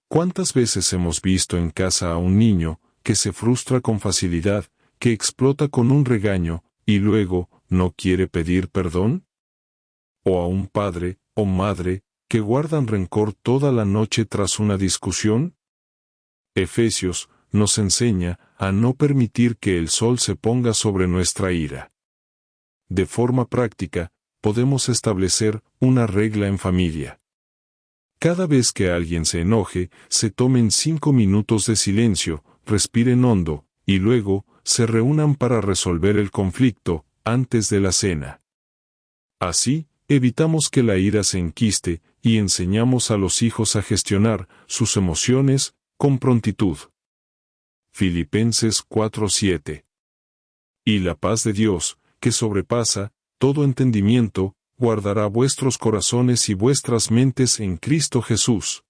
¿Cuántas veces hemos visto en casa a un niño que se frustra con facilidad, que explota con un regaño, y luego no quiere pedir perdón? ¿O a un padre o madre que guardan rencor toda la noche tras una discusión? Efesios nos enseña a no permitir que el sol se ponga sobre nuestra ira. De forma práctica, podemos establecer una regla en familia. Cada vez que alguien se enoje, se tomen 5 minutos de silencio, respiren hondo, y luego, se reúnan para resolver el conflicto, antes de la cena. Así, evitamos que la ira se enquiste, y enseñamos a los hijos a gestionar sus emociones con prontitud. Filipenses 4:7. Y la paz de Dios, que sobrepasa todo entendimiento, guardará vuestros corazones y vuestras mentes en Cristo Jesús.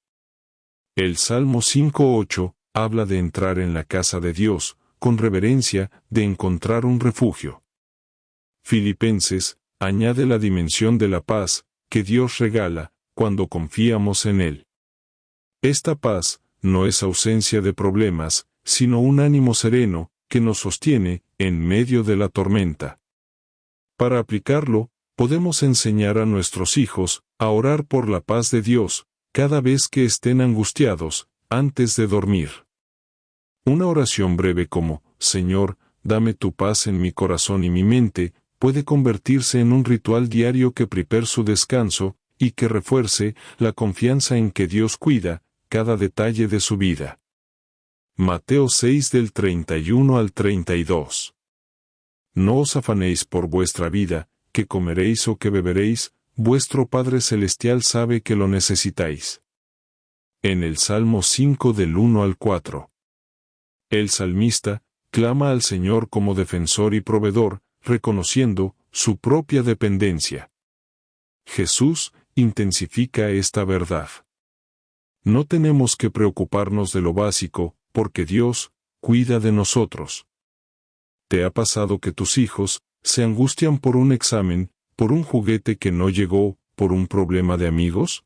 El Salmo 5:8 habla de entrar en la casa de Dios, con reverencia, de encontrar un refugio. Filipenses añade la dimensión de la paz que Dios regala cuando confiamos en Él. Esta paz no es ausencia de problemas, sino un ánimo sereno que nos sostiene en medio de la tormenta. Para aplicarlo, podemos enseñar a nuestros hijos a orar por la paz de Dios cada vez que estén angustiados, antes de dormir. Una oración breve como, Señor, dame tu paz en mi corazón y mi mente, puede convertirse en un ritual diario que prepare su descanso, y que refuerce la confianza en que Dios cuida cada detalle de su vida. Mateo 6 del 31 al 32. No os afanéis por vuestra vida, que comeréis o que beberéis, vuestro Padre Celestial sabe que lo necesitáis. En el Salmo 5 del 1 al 4. El salmista clama al Señor como defensor y proveedor, reconociendo su propia dependencia. Jesús intensifica esta verdad. No tenemos que preocuparnos de lo básico, porque Dios cuida de nosotros. ¿Te ha pasado que tus hijos ¿Se angustian por un examen, por un juguete que no llegó, por un problema de amigos?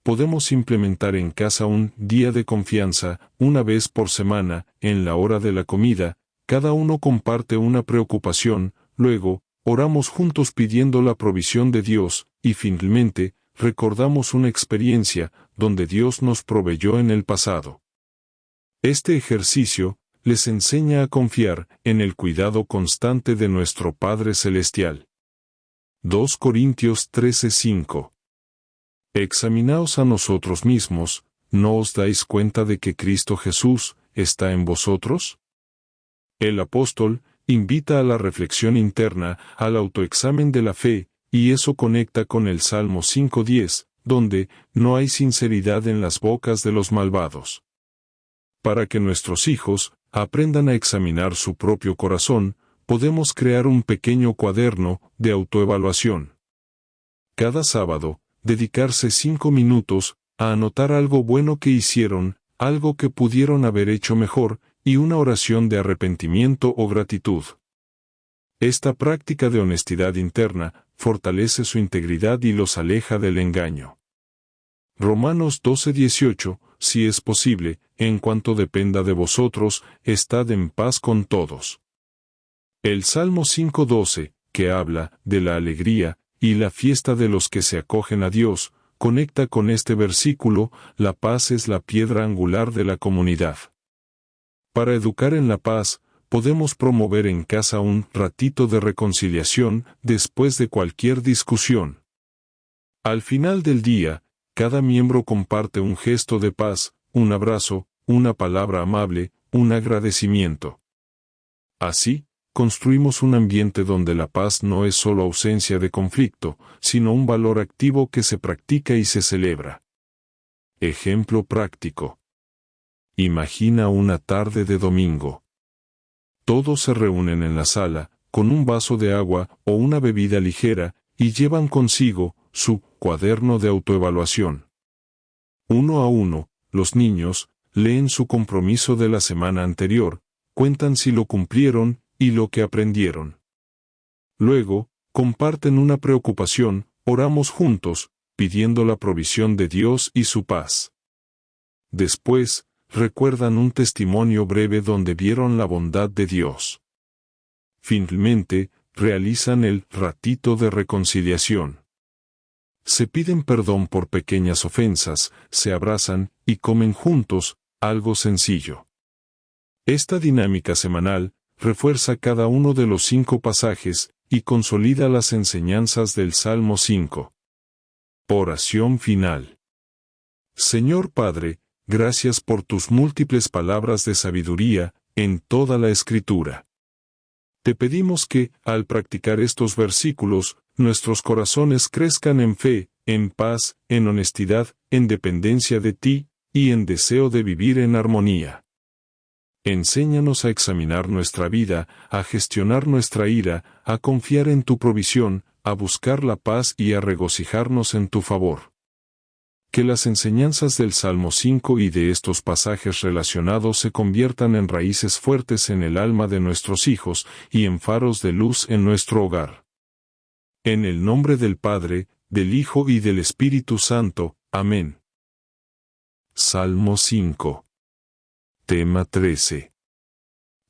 Podemos implementar en casa un día de confianza, una vez por semana, en la hora de la comida, cada uno comparte una preocupación, luego, oramos juntos pidiendo la provisión de Dios, y finalmente, recordamos una experiencia, donde Dios nos proveyó en el pasado. Este ejercicio, les enseña a confiar en el cuidado constante de nuestro Padre Celestial. 2 Corintios 13:5. Examinaos a nosotros mismos, ¿no os dais cuenta de que Cristo Jesús está en vosotros? El apóstol invita a la reflexión interna, al autoexamen de la fe, y eso conecta con el Salmo 5:10, donde no hay sinceridad en las bocas de los malvados. Para que nuestros hijos aprendan a examinar su propio corazón, podemos crear un pequeño cuaderno de autoevaluación. Cada sábado, dedicarse 5 minutos a anotar algo bueno que hicieron, algo que pudieron haber hecho mejor, y una oración de arrepentimiento o gratitud. Esta práctica de honestidad interna fortalece su integridad y los aleja del engaño. Romanos 12:18, si es posible, en cuanto dependa de vosotros, estad en paz con todos. El Salmo 5:12, que habla de la alegría y la fiesta de los que se acogen a Dios, conecta con este versículo, la paz es la piedra angular de la comunidad. Para educar en la paz, podemos promover en casa un ratito de reconciliación después de cualquier discusión. Al final del día, cada miembro comparte un gesto de paz, un abrazo, una palabra amable, un agradecimiento. Así, construimos un ambiente donde la paz no es solo ausencia de conflicto, sino un valor activo que se practica y se celebra. Ejemplo práctico. Imagina una tarde de domingo. Todos se reúnen en la sala, con un vaso de agua o una bebida ligera, y llevan consigo su cuaderno de autoevaluación. Uno a uno, los niños leen su compromiso de la semana anterior, cuentan si lo cumplieron y lo que aprendieron. Luego, comparten una preocupación, oramos juntos, pidiendo la provisión de Dios y su paz. Después, recuerdan un testimonio breve donde vieron la bondad de Dios. Finalmente, realizan el ratito de reconciliación. Se piden perdón por pequeñas ofensas, se abrazan y comen juntos, algo sencillo. Esta dinámica semanal refuerza cada uno de los 5 pasajes y consolida las enseñanzas del Salmo 5. Oración final. Señor Padre, gracias por tus múltiples palabras de sabiduría en toda la Escritura. Te pedimos que, al practicar estos versículos, nuestros corazones crezcan en fe, en paz, en honestidad, en dependencia de ti, y en deseo de vivir en armonía. Enséñanos a examinar nuestra vida, a gestionar nuestra ira, a confiar en tu provisión, a buscar la paz y a regocijarnos en tu favor. Que las enseñanzas del Salmo 5 y de estos pasajes relacionados se conviertan en raíces fuertes en el alma de nuestros hijos y en faros de luz en nuestro hogar. En el nombre del Padre, del Hijo y del Espíritu Santo. Amén. Salmo 5. Tema 13.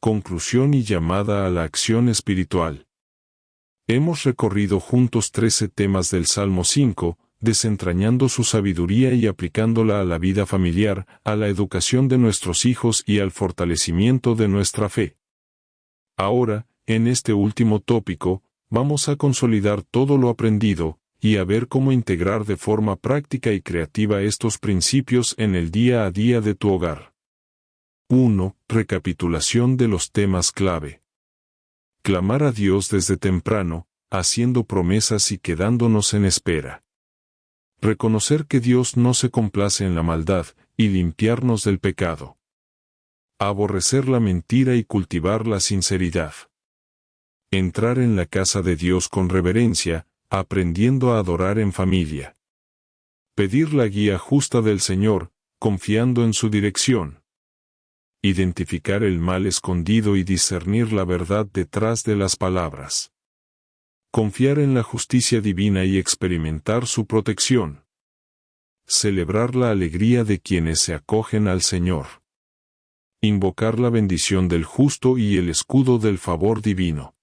Conclusión y llamada a la acción espiritual. Hemos recorrido juntos 13 temas del Salmo 5, desentrañando su sabiduría y aplicándola a la vida familiar, a la educación de nuestros hijos y al fortalecimiento de nuestra fe. Ahora, en este último tópico, vamos a consolidar todo lo aprendido, y a ver cómo integrar de forma práctica y creativa estos principios en el día a día de tu hogar. 1. Recapitulación de los temas clave. Clamar a Dios desde temprano, haciendo promesas y quedándonos en espera. Reconocer que Dios no se complace en la maldad, y limpiarnos del pecado. Aborrecer la mentira y cultivar la sinceridad. Entrar en la casa de Dios con reverencia, aprendiendo a adorar en familia. Pedir la guía justa del Señor, confiando en su dirección. identificar el mal escondido y discernir la verdad detrás de las palabras. Confiar en la justicia divina y experimentar su protección. Celebrar la alegría de quienes se acogen al Señor. Invocar la bendición del justo y el escudo del favor divino.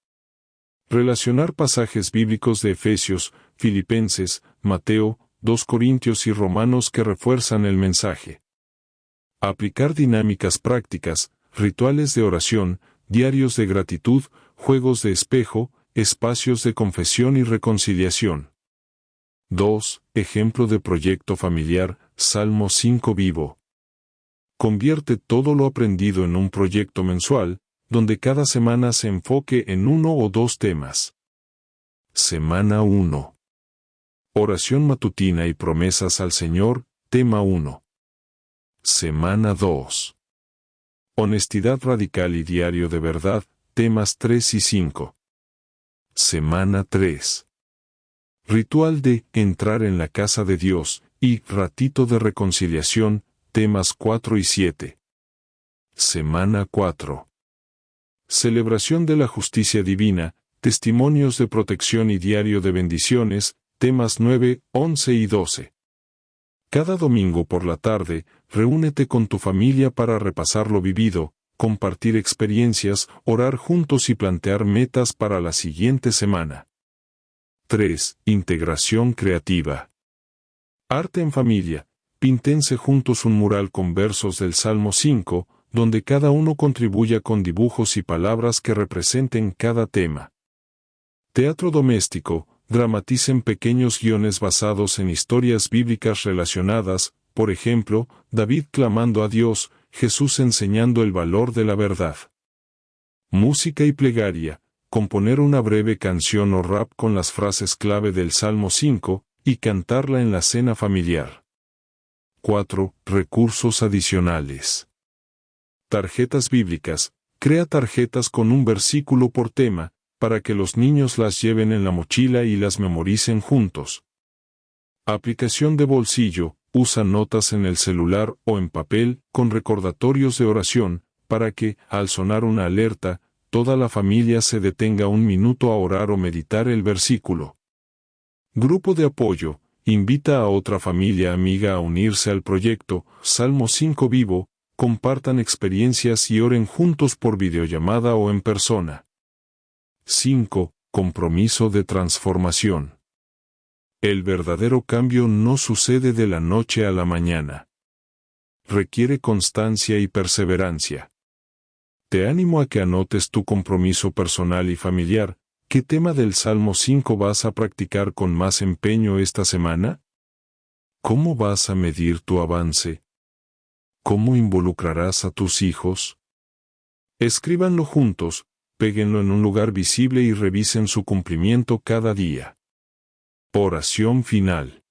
Relacionar pasajes bíblicos de Efesios, Filipenses, Mateo, 2 Corintios y Romanos que refuerzan el mensaje. Aplicar dinámicas prácticas, rituales de oración, diarios de gratitud, juegos de espejo, espacios de confesión y reconciliación. 2. Ejemplo de proyecto familiar, Salmo 5 vivo. Convierte todo lo aprendido en un proyecto mensual, donde cada semana se enfoque en uno o dos temas. Semana 1. Oración matutina y promesas al Señor, tema 1. Semana 2. Honestidad radical y diario de verdad, temas 3 y 5. Semana 3. Ritual de entrar en la casa de Dios y ratito de reconciliación, temas 4 y 7. Semana 4. Celebración de la justicia divina, testimonios de protección y diario de bendiciones, temas 9, 11 y 12. Cada domingo por la tarde, reúnete con tu familia para repasar lo vivido, compartir experiencias, orar juntos y plantear metas para la siguiente semana. 3. Integración creativa. Arte en familia. Píntense juntos un mural con versos del Salmo 5, donde cada uno contribuya con dibujos y palabras que representen cada tema. Teatro doméstico. Dramaticen pequeños guiones basados en historias bíblicas relacionadas, por ejemplo, David clamando a Dios, Jesús enseñando el valor de la verdad. Música y plegaria. Componer una breve canción o rap con las frases clave del Salmo 5, y cantarla en la cena familiar. 4. Recursos adicionales. Tarjetas bíblicas. Crea tarjetas con un versículo por tema, para que los niños las lleven en la mochila y las memoricen juntos. Aplicación de bolsillo. Usa notas en el celular o en papel, con recordatorios de oración, para que, al sonar una alerta, toda la familia se detenga un minuto a orar o meditar el versículo. Grupo de apoyo. Invita a otra familia amiga a unirse al proyecto, Salmo 5 vivo, compartan experiencias y oren juntos por videollamada o en persona. 5. Compromiso de transformación. El verdadero cambio no sucede de la noche a la mañana. Requiere constancia y perseverancia. Te animo a que anotes tu compromiso personal y familiar. ¿Qué tema del Salmo 5 vas a practicar con más empeño esta semana? ¿Cómo vas a medir tu avance? ¿Cómo involucrarás a tus hijos? Escríbanlo juntos, péguenlo en un lugar visible y revisen su cumplimiento cada día. Oración final.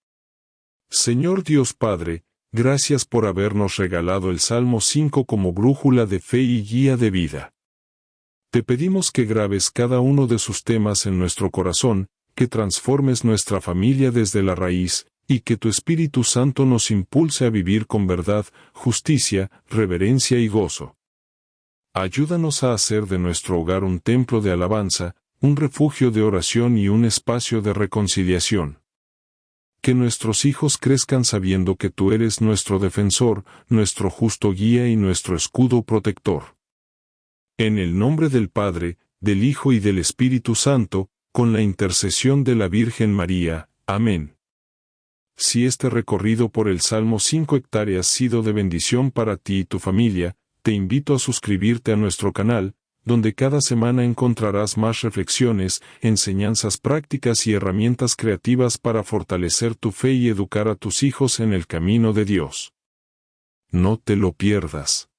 Señor Dios Padre, gracias por habernos regalado el Salmo 5 como brújula de fe y guía de vida. Te pedimos que grabes cada uno de sus temas en nuestro corazón, que transformes nuestra familia desde la raíz, y que tu Espíritu Santo nos impulse a vivir con verdad, justicia, reverencia y gozo. Ayúdanos a hacer de nuestro hogar un templo de alabanza, un refugio de oración y un espacio de reconciliación. Que nuestros hijos crezcan sabiendo que tú eres nuestro defensor, nuestro justo guía y nuestro escudo protector. En el nombre del Padre, del Hijo y del Espíritu Santo, con la intercesión de la Virgen María. Amén. Si este recorrido por el Salmo 5 hectáreas ha sido de bendición para ti y tu familia, te invito a suscribirte a nuestro canal, donde cada semana encontrarás más reflexiones, enseñanzas prácticas y herramientas creativas para fortalecer tu fe y educar a tus hijos en el camino de Dios. No te lo pierdas.